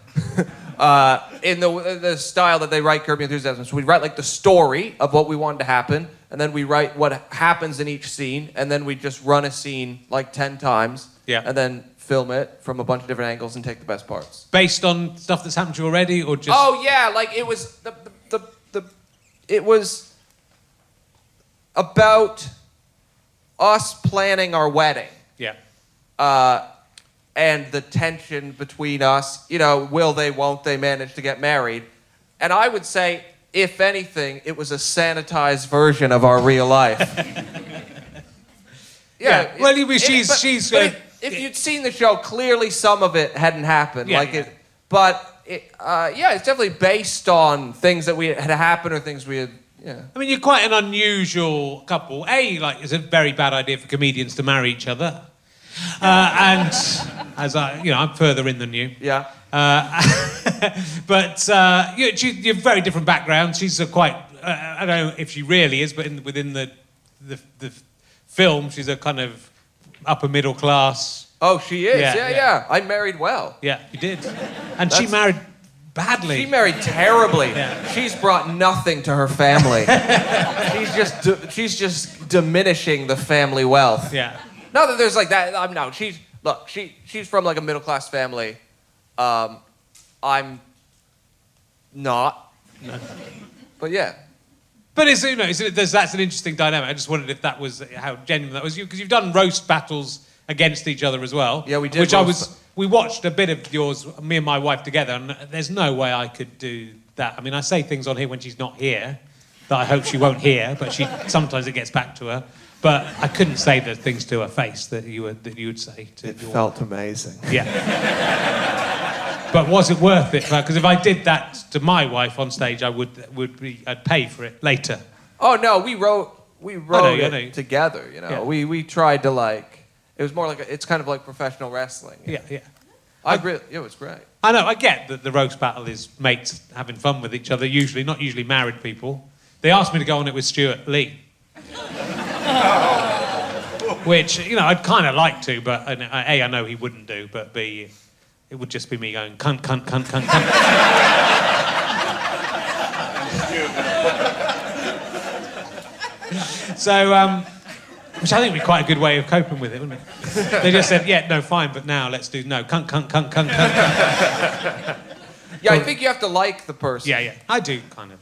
S2: in the style that they write Curb Your Enthusiasm. So we write like the story of what we wanted to happen, and then we write what happens in each scene, and then we just run a scene like 10 times, and then film it from a bunch of different angles and take the best parts.
S1: Based on stuff that's happened to you already, or just?
S2: Oh yeah, like it was it was about us planning our wedding.
S1: Yeah.
S2: And the tension between us, will they, won't they manage to get married? And I would say, if anything, it was a sanitized version of our real life.
S1: Yeah. Well, she's.
S2: If you'd seen the show, clearly some of it hadn't happened.
S1: Yeah.
S2: It's definitely based on things that had happened or things we had. Yeah.
S1: I mean, you're quite an unusual couple. It's a very bad idea for comedians to marry each other. And as I'm further in than you.
S2: Yeah.
S1: But you're very different backgrounds. She's quite. I don't know if she really is, but within the film, she's a kind of upper middle class.
S2: Oh, she is.
S1: Yeah.
S2: Yeah. I married well.
S1: Yeah, you did. And she married badly.
S2: She married terribly.
S1: Yeah.
S2: She's brought nothing to her family. she's just diminishing the family wealth.
S1: Yeah.
S2: Not that there's like that. She's from like a middle class family. I'm not.
S1: No.
S2: But yeah.
S1: But that's an interesting dynamic. I just wondered if that was how genuine that was you, because you've done roast battles against each other as well.
S2: Yeah, we did.
S1: We watched a bit of yours, me and my wife together, and there's no way I could do that. I mean, I say things on here when she's not here that I hope she won't hear, but sometimes it gets back to her. But I couldn't say the things to her face that you would say to
S2: It felt amazing.
S1: Yeah. But was it worth it? Because if I did that to my wife on stage, I'd pay for it later.
S2: Oh no, we wrote
S1: know.
S2: it together. You know,
S1: Yeah.
S2: we tried to like. It was more like it's kind of like professional wrestling.
S1: Yeah.
S2: It was great.
S1: I know. I get that the roast battle is mates having fun with each other. Usually, not usually married people. They asked me to go on it with Stuart Lee. Which, I'd kind of like to, but A, I know he wouldn't do, but B, it would just be me going, cunt, cunt, cunt, cunt, cunt. So, which I think would be quite a good way of coping with it, wouldn't it? They just said, yeah, no, fine, but now let's do no, cunt, cunt, cunt, cunt, cunt, cunt.
S2: Yeah, I think you have to like the person.
S1: Yeah, I do, kind of.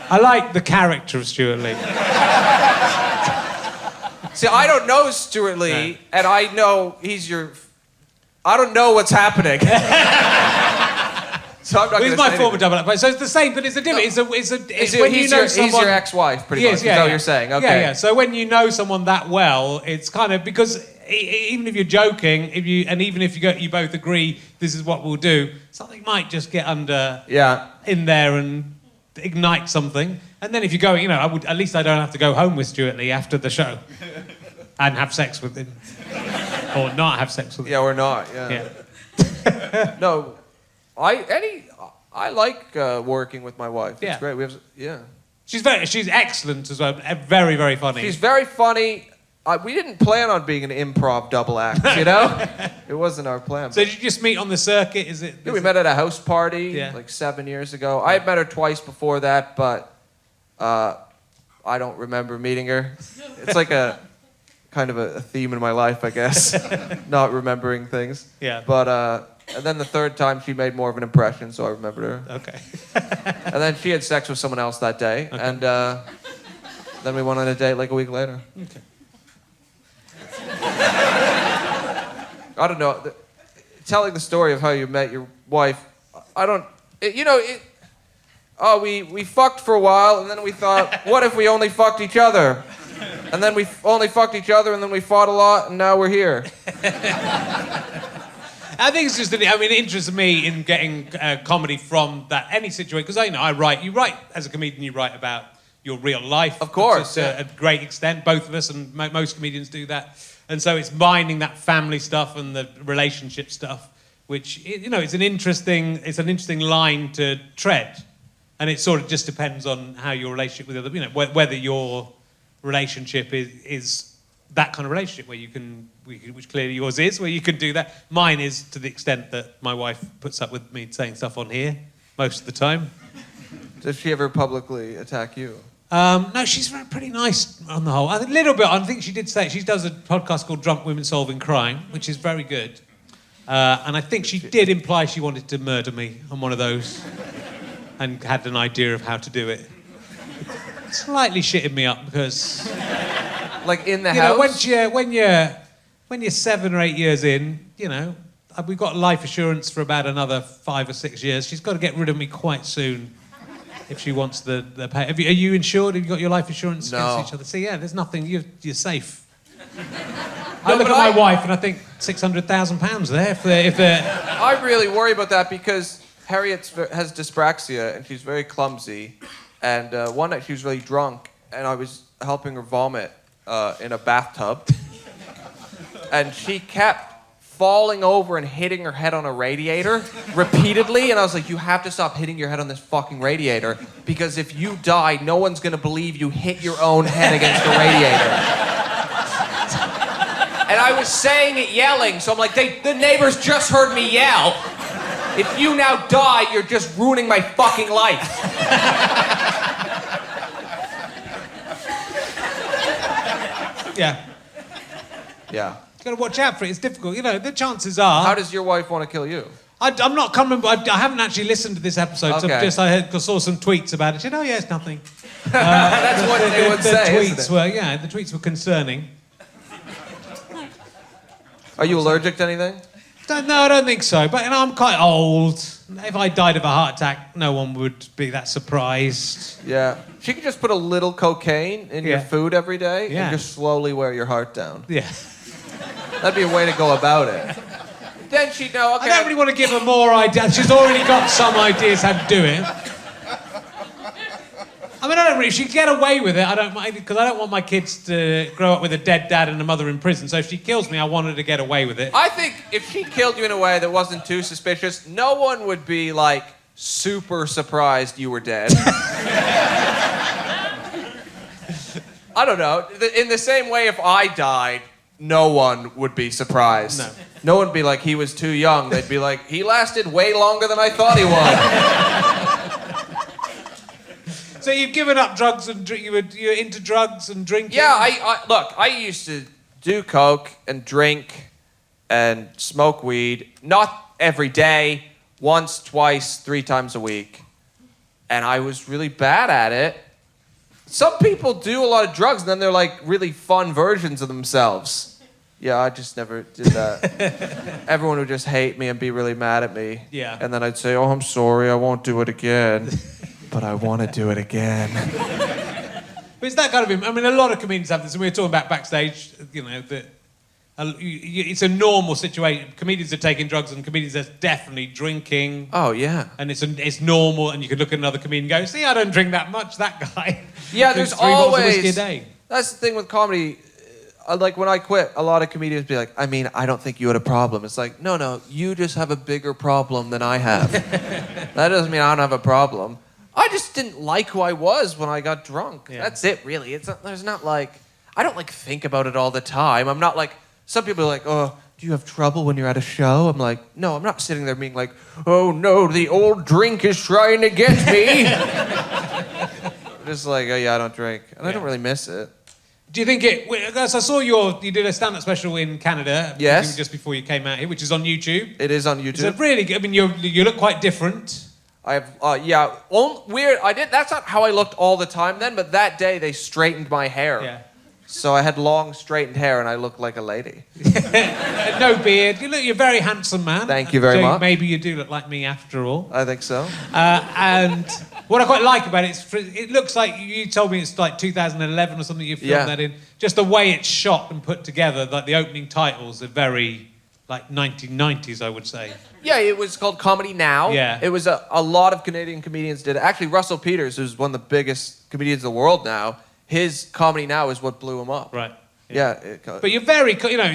S1: I like the character of Stuart Lee.
S2: See, I don't know Stuart Lee, and I know I don't know what's happening. So I'm not
S1: He's my former double act. So it's the same, but it's a different.
S2: No.
S1: It's when you know someone.
S2: He's your ex-wife, pretty much. Is that what you're saying? Okay.
S1: Yeah. So when you know someone that well, it's kind of because even if you're joking, even if you both agree this is what we'll do, something might just get in there and ignite something. And then if you go, at least I don't have to go home with Stuart Lee after the show and have sex with him or not have sex with him.
S2: Yeah, or not. Yeah. No. I like working with my wife. It's great.
S1: She's excellent as well. Very, very funny.
S2: She's very funny. We didn't plan on being an improv double act, you know? It wasn't our plan.
S1: So did you just meet on the circuit?
S2: We met at a house party like 7 years ago. I had met her twice before that, but I don't remember meeting her. It's like a kind of a theme in my life, I guess. Not remembering things.
S1: Yeah.
S2: But and then the third time she made more of an impression, so I remembered her.
S1: Okay.
S2: And then she had sex with someone else that day, and then we went on a date like a week later.
S1: Okay.
S2: I don't know. Telling the story of how you met your wife, we fucked for a while, and then we thought, what if we only fucked each other? And then we only fucked each other, and then we fought a lot, and now we're here.
S1: I think it's just it interests me in getting comedy from any situation, because I write. You write as a comedian. You write about your real life,
S2: of course,
S1: to a great extent. Both of us and most comedians do that, and so it's mining that family stuff and the relationship stuff, which it's an interesting line to tread, and it sort of just depends on how your relationship with other, whether your relationship is that kind of relationship where which clearly yours is, where you can do that. Mine is to the extent that my wife puts up with me saying stuff on here most of the time.
S2: Does she ever publicly attack you?
S1: No, she's pretty nice on the whole. A little bit. I think she did say she does a podcast called Drunk Women Solving Crime, which is very good. And I think she did imply she wanted to murder me on one of those and had an idea of how to do it. Slightly shitting me up because...
S2: Like in the house?
S1: When you're 7 or 8 years in, we've got life assurance for about another 5 or 6 years. She's got to get rid of me quite soon if she wants the pay. Are you insured? Have you got your life assurance against each other? See, there's nothing. You're safe. I look at my wife and I think £600,000 there. If
S2: I really worry about that because Harriet has dyspraxia and she's very clumsy. And one night she was really drunk and I was helping her vomit in a bathtub. And she kept falling over and hitting her head on a radiator repeatedly. And I was like, you have to stop hitting your head on this fucking radiator because if you die, no one's going to believe you hit your own head against a radiator. And I was saying it yelling, so I'm like, the neighbors just heard me yell. If you now die, you're just ruining my fucking life.
S1: Yeah.
S2: Yeah.
S1: You've got to watch out for it. It's difficult. The chances are...
S2: How does your wife want to kill you?
S1: I'm not coming... I haven't actually listened to this episode,
S2: okay.
S1: So I saw some tweets about it. She said, oh, yeah, it's nothing.
S2: That's what they would say,
S1: the tweets were concerning.
S2: Are you allergic to anything?
S1: No, I don't think so. But I'm quite old. If I died of a heart attack, no one would be that surprised.
S2: Yeah. She could just put a little cocaine in your food every day and just slowly wear your heart down.
S1: Yeah.
S2: That'd be a way to go about it. then she'd know, okay.
S1: I don't really want to give her more ideas. She's already got some ideas how to do it. I mean, I don't really. If she could get away with it, I don't mind, because I don't want my kids to grow up with a dead dad and a mother in prison. So if she kills me, I want her to get away with it.
S2: I think if she killed you in a way that wasn't too suspicious, no one would be, like, super surprised you were dead. I don't know. In the same way, if I died, no one would be surprised. No one would be like, he was too young. They'd be like, he lasted way longer than I thought he would.
S1: So you've given up drugs and you're into drugs and drinking?
S2: Yeah, look, I used to do coke and drink and smoke weed, not every day, once, twice, 3 times a week. And I was really bad at it. Some people do a lot of drugs and then they're like really fun versions of themselves. Yeah, I just never did that. Everyone would just hate me and be really mad at me.
S1: Yeah.
S2: And then I'd say, oh, I'm sorry, I won't do it again. But I want to do it again.
S1: But it's that kind of... I mean, a lot of comedians have this, and we were talking about backstage, you know, that it's a normal situation. Comedians are taking drugs and comedians are definitely drinking.
S2: Oh, yeah.
S1: And it's normal, and you could look at another comedian and go, see, I don't drink that much, that guy.
S2: Yeah, there's
S1: 3 bottles of whiskey a
S2: always...
S1: day.
S2: That's the thing with comedy. Like, when I quit, a lot of comedians be like, I mean, I don't think you had a problem. It's like, no, you just have a bigger problem than I have. That doesn't mean I don't have a problem. I just didn't like who I was when I got drunk. Yeah. That's it, really. There's not like... I don't, like, think about it all the time. I'm not like... Some people are like, oh, do you have trouble when you're at a show? I'm like, no, I'm not sitting there being like, oh, no, the old drink is trying to get me. Just like, oh, yeah, I don't drink. And I don't really miss it.
S1: Do you think it... I saw you did a stand-up special in Canada.
S2: Yes.
S1: Just before you came out here, which is on YouTube.
S2: It is on YouTube.
S1: It's a really good... I mean, you look quite different.
S2: I have, weird. That's not how I looked all the time then, but that day they straightened my hair.
S1: Yeah.
S2: So I had long, straightened hair and I looked like a lady.
S1: No beard. You're a very handsome man.
S2: Thank you very much.
S1: Maybe you do look like me after all.
S2: I think so.
S1: And what I quite like about it looks like, you told me it's like 2011 or something you filmed that in. Just the way it's shot and put together, like the opening titles are very, like 1990s, I would say.
S2: Yeah, it was called Comedy Now.
S1: Yeah.
S2: It was a lot of Canadian comedians did it. Actually, Russell Peters, who's one of the biggest comedians in the world now, his Comedy Now is what blew him up.
S1: Right.
S2: Yeah.
S1: But you're very, you know,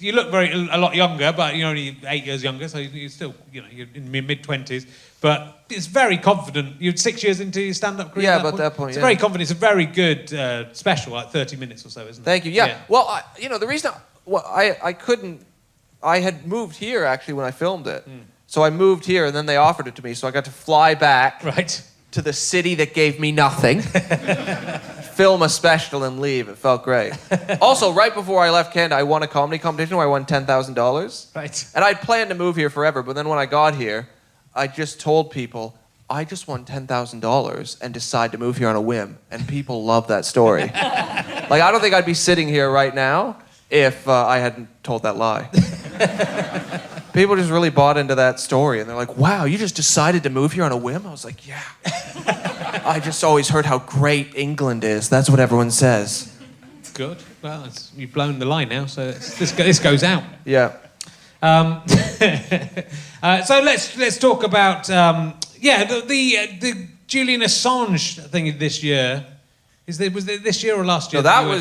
S1: you look a lot younger, but you're only 8 years younger, so you're still, you know, you're in your mid-20s. But it's very confident. You're 6 years into your stand-up career.
S2: Yeah, about that point.
S1: It's very confident. It's a very good special, like 30 minutes or so, isn't it?
S2: Thank you. Yeah. Well, the reason I couldn't, I had moved here actually when I filmed it. So I moved here and then they offered it to me, so I got to fly back to the city that gave me nothing, film a special and leave. It felt great. Also, right before I left Canada, I won a comedy competition where I won $10,000.
S1: Right.
S2: And I'd planned to move here forever, but then when I got here, I just told people, I just won $10,000 and decided to move here on a whim, and people love that story. Like, I don't think I'd be sitting here right now if I hadn't told that lie. People just really bought into that story, and they're like, wow, you just decided to move here on a whim? I was like, yeah. I just always heard how great England is. That's what everyone says.
S1: Good. Well, you've blown the line now, so this goes out.
S2: Yeah.
S1: So let's talk about the Julian Assange thing this year. Was it this year or last year?
S2: No,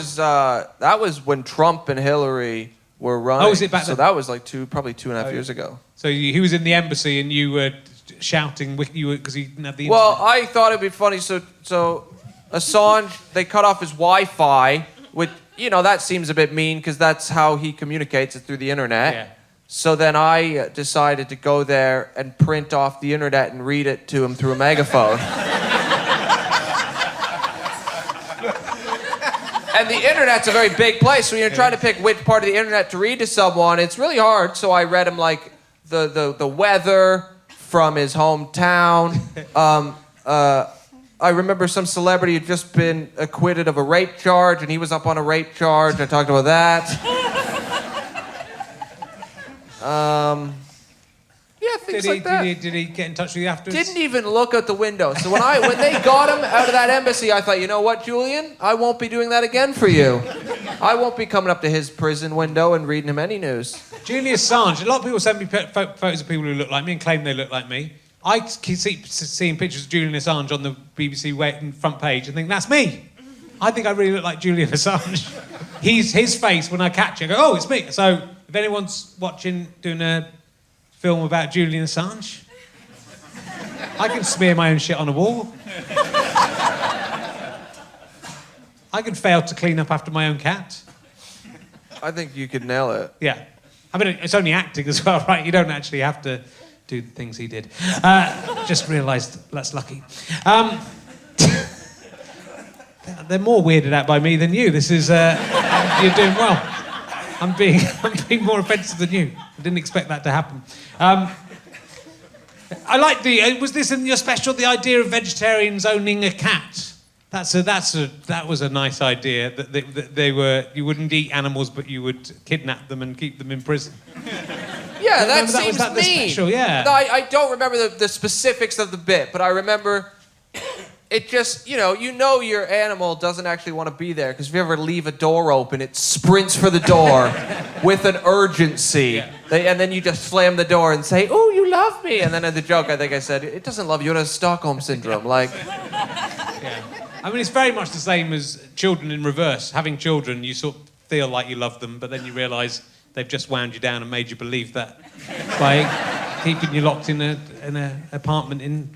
S2: that was when Trump and Hillary were running.
S1: Oh, was it back then?
S2: So that was like probably 2.5 years ago.
S1: So he was in the embassy and you were shouting because he didn't have the internet.
S2: Well, I thought it'd be funny. So Assange, they cut off his Wi-Fi, which, you know, that seems a bit mean because that's how he communicates it through the internet.
S1: Yeah.
S2: So then I decided to go there and print off the internet and read it to him through a megaphone. And the internet's a very big place, so when you're trying to pick which part of the internet to read to someone, it's really hard. So I read him like the weather from his hometown. I remember some celebrity had just been acquitted of a rape charge, and he was up on a rape charge. I talked about that. things like that.
S1: Did he get in touch with you afterwards?
S2: Didn't even look out the window. So when they got him out of that embassy, I thought, you know what, Julian? I won't be doing that again for you. I won't be coming up to his prison window and reading him any news.
S1: Julian Assange. A lot of people send me photos of people who look like me and claim they look like me. I keep seeing pictures of Julian Assange on the BBC front page and think, that's me. I think I really look like Julian Assange. His face, when I catch it, I go, oh, it's me. So if anyone's doing a film about Julian Assange, I can smear my own shit on a wall. I can fail to clean up after my own cat.
S2: I think you could nail it.
S1: Yeah. I mean, it's only acting as well, right? You don't actually have to do the things he did. Just realised that's lucky. They're more weirded out by me than you. This is... you're doing well. I'm being more offensive than you. I didn't expect that to happen. I like was this in your special, the idea of vegetarians owning a cat? That was a nice idea, that you wouldn't eat animals, but you would kidnap them and keep them in prison.
S2: Yeah, that seems
S1: the
S2: mean.
S1: Special, yeah.
S2: No, I don't remember the specifics of the bit, but I remember it just, you know your animal doesn't actually want to be there, because if you ever leave a door open, it sprints for the door with an urgency. Yeah. And then you just slam the door and say, oh, you love me. And then in the joke, I think I said, it doesn't love you, it has Stockholm Syndrome. Like...
S1: Yeah. I mean, it's very much the same as children in reverse. Having children, you sort of feel like you love them, but then you realise they've just wound you down and made you believe that by keeping you locked in an apartment in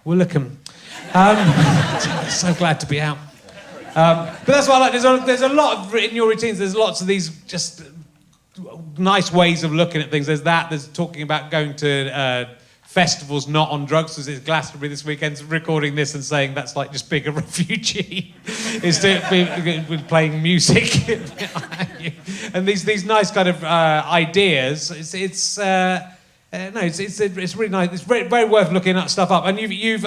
S1: Willicombe. So glad to be out. But that's what I like. There's a lot in your routines. There's lots of these just nice ways of looking at things. There's that. There's talking about going to festivals not on drugs. Because it's Glastonbury this weekend, recording this and saying that's like just being a refugee. Is with playing music. And these nice kind of ideas. It's really nice. It's very, very worth looking at stuff up. And you've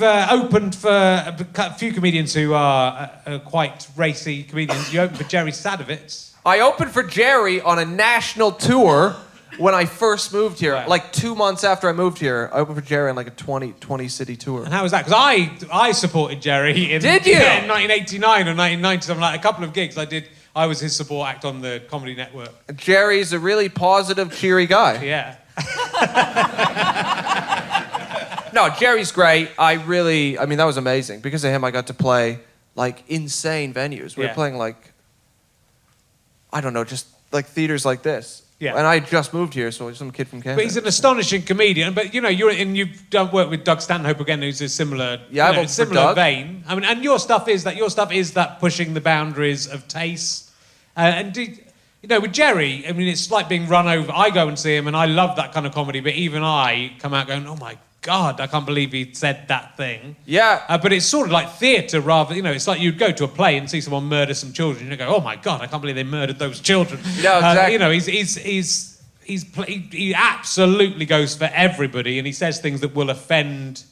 S1: opened for a few comedians who are quite racy comedians. You opened for Jerry Sadowitz.
S2: I opened for Jerry on a national tour when I first moved here.
S1: Right.
S2: Like 2 months after I moved here, I opened for Jerry on like a 20 city tour.
S1: And how was that? Because I supported Jerry in,
S2: Did you?
S1: Yeah, in 1989 or 1990. I'm like a couple of gigs I was his support act on the Comedy Network.
S2: Jerry's a really positive, cheery guy.
S1: Yeah.
S2: No, Jerry's great. I mean, that was amazing. Because of him, I got to play, like, insane venues. We were playing, like, I don't know, just, like, theaters like this.
S1: Yeah.
S2: And I just moved here, so some kid from Canada.
S1: But he's an astonishing comedian. But, you've done work with Doug Stanhope again, who's a similar, similar vein. I mean, and your stuff is that pushing the boundaries of taste. With Jerry, I mean, it's like being run over. I go and see him, and I love that kind of comedy, but even I come out going, oh, my God, I can't believe he said that thing.
S2: Yeah.
S1: But it's sort of like theatre rather, it's like you'd go to a play and see someone murder some children, and you go, oh, my God, I can't believe they murdered those children.
S2: No, exactly.
S1: He absolutely goes for everybody, and he says things that will offend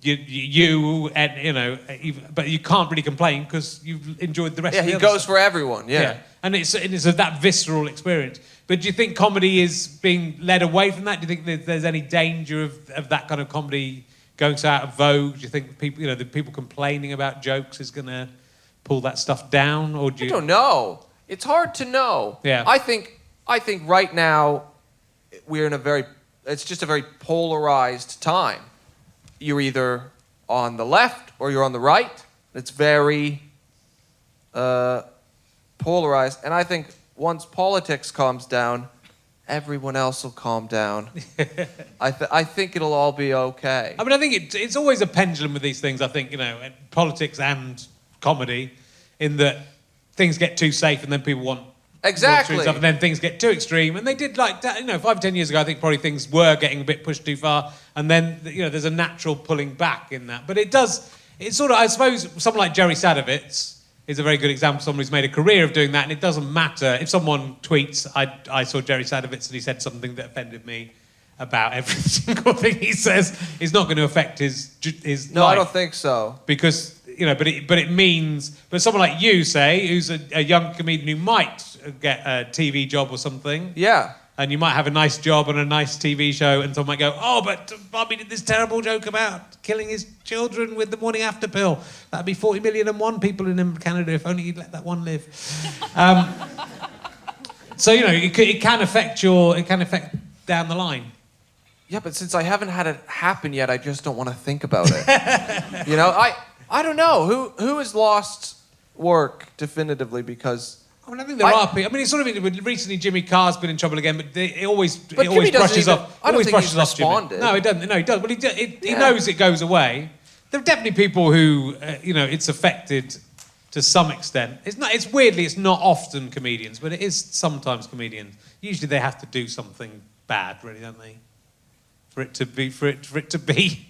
S1: you and but you can't really complain because you've enjoyed the rest of the
S2: he goes for everyone.
S1: And it's that visceral experience. But do you think comedy is being led away from that? Do you think there's any danger of that kind of comedy going so out of vogue? Do you think people the people complaining about jokes is going to pull that stuff down, or I
S2: don't know. It's hard to know.
S1: Yeah.
S2: I think right now we're in it's just a very polarized time. You're either on the left or you're on the right. It's very polarized. And I think once politics calms down, everyone else will calm down. I think it'll all be okay.
S1: I mean, I think it's always a pendulum with these things, I think, politics and comedy, in that things get too safe and then people want...
S2: Exactly.
S1: Stuff, and then things get too extreme, and they did 5 or 10 years ago. I think probably things were getting a bit pushed too far, and then there's a natural pulling back in that. But it's sort of, I suppose, someone like Jerry Sadowitz is a very good example of someone who's made a career of doing that, and it doesn't matter if someone tweets. I saw Jerry Sadowitz and he said something that offended me about every single thing he says. It's not going to affect his
S2: No,
S1: life,
S2: I don't think so.
S1: because. But it means... But someone like you, say, who's a young comedian who might get a TV job or something...
S2: Yeah.
S1: And you might have a nice job on a nice TV show, and someone might go, "Oh, but Bobby did this terrible joke about killing his children with the morning after pill. That'd be 40,000,001 people in Canada if only you'd let that one live." So it can affect down the line.
S3: Yeah, but since I haven't had it happen yet, I just don't want to think about it. I don't know who has lost work definitively because.
S1: I think there are people. I mean, it's sort of recently. Jimmy Carr's been in trouble again, but it always
S3: Jimmy
S1: brushes off.
S3: I don't think he's
S1: Jimmy.
S3: responded.
S1: No, he doesn't. No, he does. Well, he knows it goes away. There are definitely people who, it's affected to some extent. It's weirdly, it's not often comedians, but it is sometimes comedians. Usually, they have to do something bad, really, don't they? For it to be.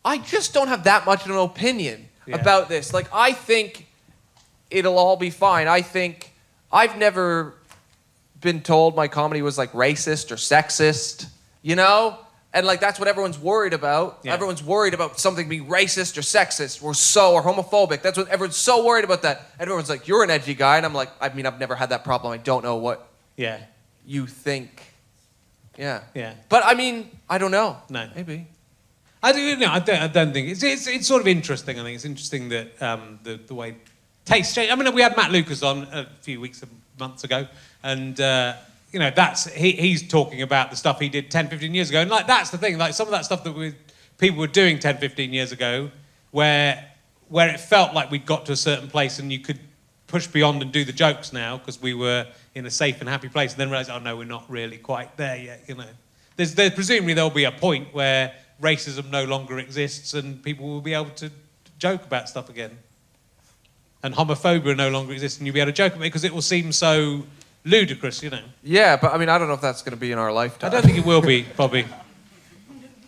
S3: I just don't have that much of an opinion about this. Like, I think it'll all be fine. I think I've never been told my comedy was like racist or sexist, And like that's what everyone's worried about. Yeah. Everyone's worried about something being racist or sexist or homophobic. That's what everyone's so worried about that. Everyone's like, "You're an edgy guy," and I'm like, I've never had that problem. I don't know what you think. Yeah. Yeah. But I mean, I don't know.
S1: No.
S3: Maybe.
S1: I don't think it's sort of interesting. I think it's interesting that the way tastes change. I mean, we had Matt Lucas on a few months ago, and he's talking about the stuff he did 10, 15 years ago, and like that's the thing. Like some of that stuff that people were doing 10, 15 years ago, where it felt like we'd got to a certain place and you could push beyond and do the jokes now because we were in a safe and happy place, and then realize, oh no, we're not really quite there yet. There's presumably there'll be a point where racism no longer exists and people will be able to joke about stuff again. And homophobia no longer exists and you'll be able to joke about it because it will seem so ludicrous,
S3: Yeah, but I mean, I don't know if that's going to be in our lifetime.
S1: I don't think it will be, Bobby.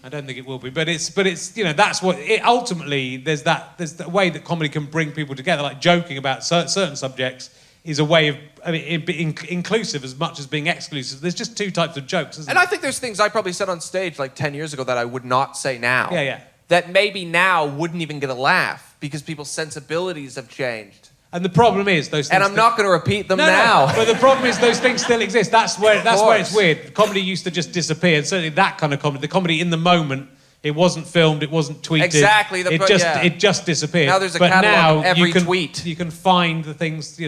S1: I don't think it will be. But it's that's what, ultimately, there's the way that comedy can bring people together, like joking about certain subjects is a way of, inclusive as much as being exclusive. There's just two types of jokes, isn't
S3: there? And I think there's things I probably said on stage like 10 years ago that I would not say now.
S1: Yeah.
S3: That maybe now wouldn't even get a laugh because people's sensibilities have changed.
S1: And the problem is those things...
S3: And I'm not going to repeat them now.
S1: No, but the problem is those things still exist. That's where it's weird. Comedy used to just disappear. And certainly that kind of comedy, the comedy in the moment, it wasn't filmed, it wasn't tweeted.
S3: Exactly.
S1: It just disappeared.
S3: Now there's a catalog of every tweet.
S1: You can find the things,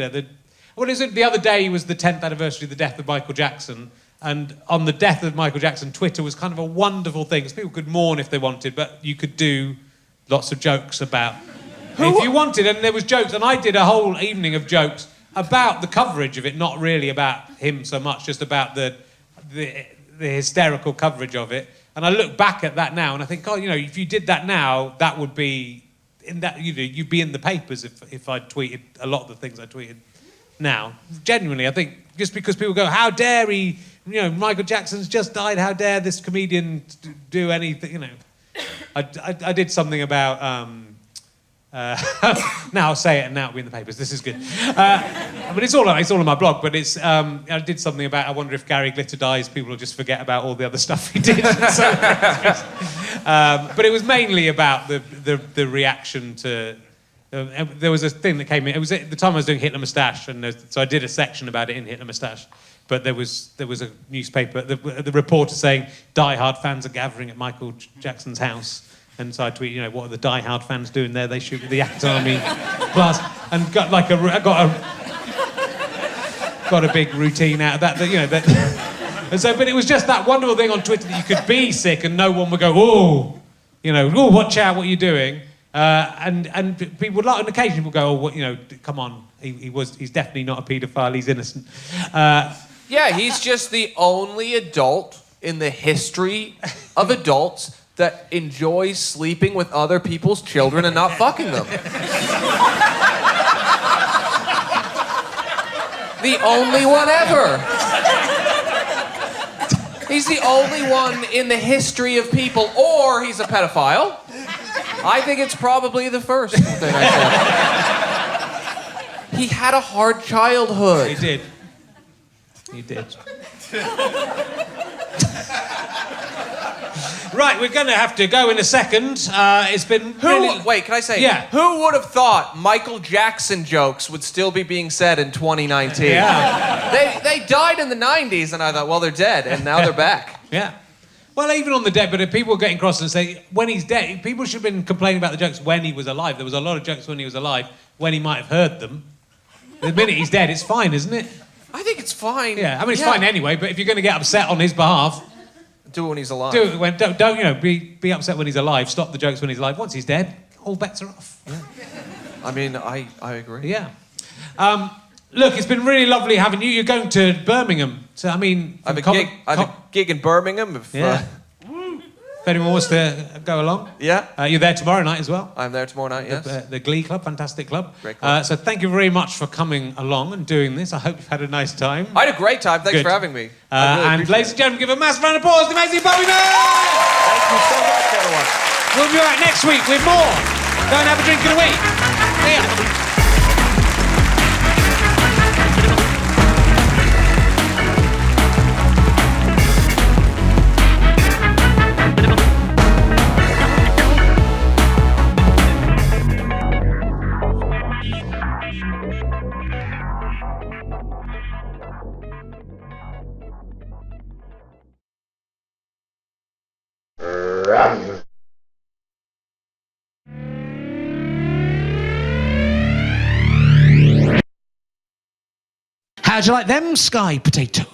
S1: What is it? The other day was the 10th anniversary of the death of Michael Jackson. And on the death of Michael Jackson, Twitter was kind of a wonderful thing. Because people could mourn if they wanted, but you could do lots of jokes about... If you wanted, and there was jokes, and I did a whole evening of jokes about the coverage of it, not really about him so much, just about the hysterical coverage of it. And I look back at that now, and I think, if you did that now, that would be in that you'd be in the papers if I tweeted a lot of the things I tweeted now. Genuinely, I think just because people go, how dare he? Michael Jackson's just died. How dare this comedian do anything? I did something about. Now I'll say it and now it'll be in the papers. This is good. But it's all on my blog. But it's I did something about. I wonder if Gary Glitter dies, people will just forget about all the other stuff he did. But it was mainly about the reaction to. There was a thing that came in. It was at the time I was doing Hitler Moustache, and so I did a section about it in Hitler Moustache. But there was a newspaper, the reporter saying die-hard fans are gathering at Michael Jackson's house. And so I tweet, what are the Die-Hard fans doing there? They shoot at the Act Army Plus, and got a big routine out of that. And so, but it was just that wonderful thing on Twitter that you could be sick and no one would go, watch out, what are you doing? And people would and occasionally would go, come on, he's definitely not a paedophile, he's innocent.
S3: Yeah, he's just the only adult in the history of adults that enjoys sleeping with other people's children and not fucking them. The only one ever. He's the only one in the history of people, or he's a pedophile. I think it's probably the first thing I said. He had a hard childhood.
S1: He did. Right, we're going to have to go in a second. It's been
S3: Wait, can I say?
S1: Yeah.
S3: Who would have thought Michael Jackson jokes would still be being said in 2019?
S1: Yeah.
S3: They died in the 90s, and I thought, well, they're dead, and now they're back.
S1: Yeah. Well, even on the dead, but if people are getting cross and say, when he's dead, people should have been complaining about the jokes when he was alive. There was a lot of jokes when he was alive, when he might have heard them. The minute he's dead, it's fine, isn't it?
S3: I think it's fine.
S1: Yeah, I mean, it's fine anyway, but if you're going to get upset on his behalf...
S3: Do it when he's alive.
S1: Do it when, don't you know, be upset when he's alive, stop the jokes when he's alive. Once he's dead, all bets are off. Yeah.
S3: I mean, I agree.
S1: Yeah. Look, it's been really lovely having you. You're going to Birmingham. So, I mean...
S3: I have a gig in Birmingham. If
S1: anyone wants to go along.
S3: Yeah.
S1: You're there tomorrow night as well.
S3: I'm there tomorrow night, yes.
S1: The Glee Club, fantastic club.
S3: Great club.
S1: So thank you very much for coming along and doing this. I hope you've had a nice time.
S3: I had a great time. Thanks
S1: Good.
S3: for having me.
S1: And ladies and gentlemen, give a massive round of applause to the amazing Bobby Mair!
S3: Thank you so much, everyone.
S1: We'll be back next week with more. Go and have a drink of the week. See ya. How'd you like them sky potatoes?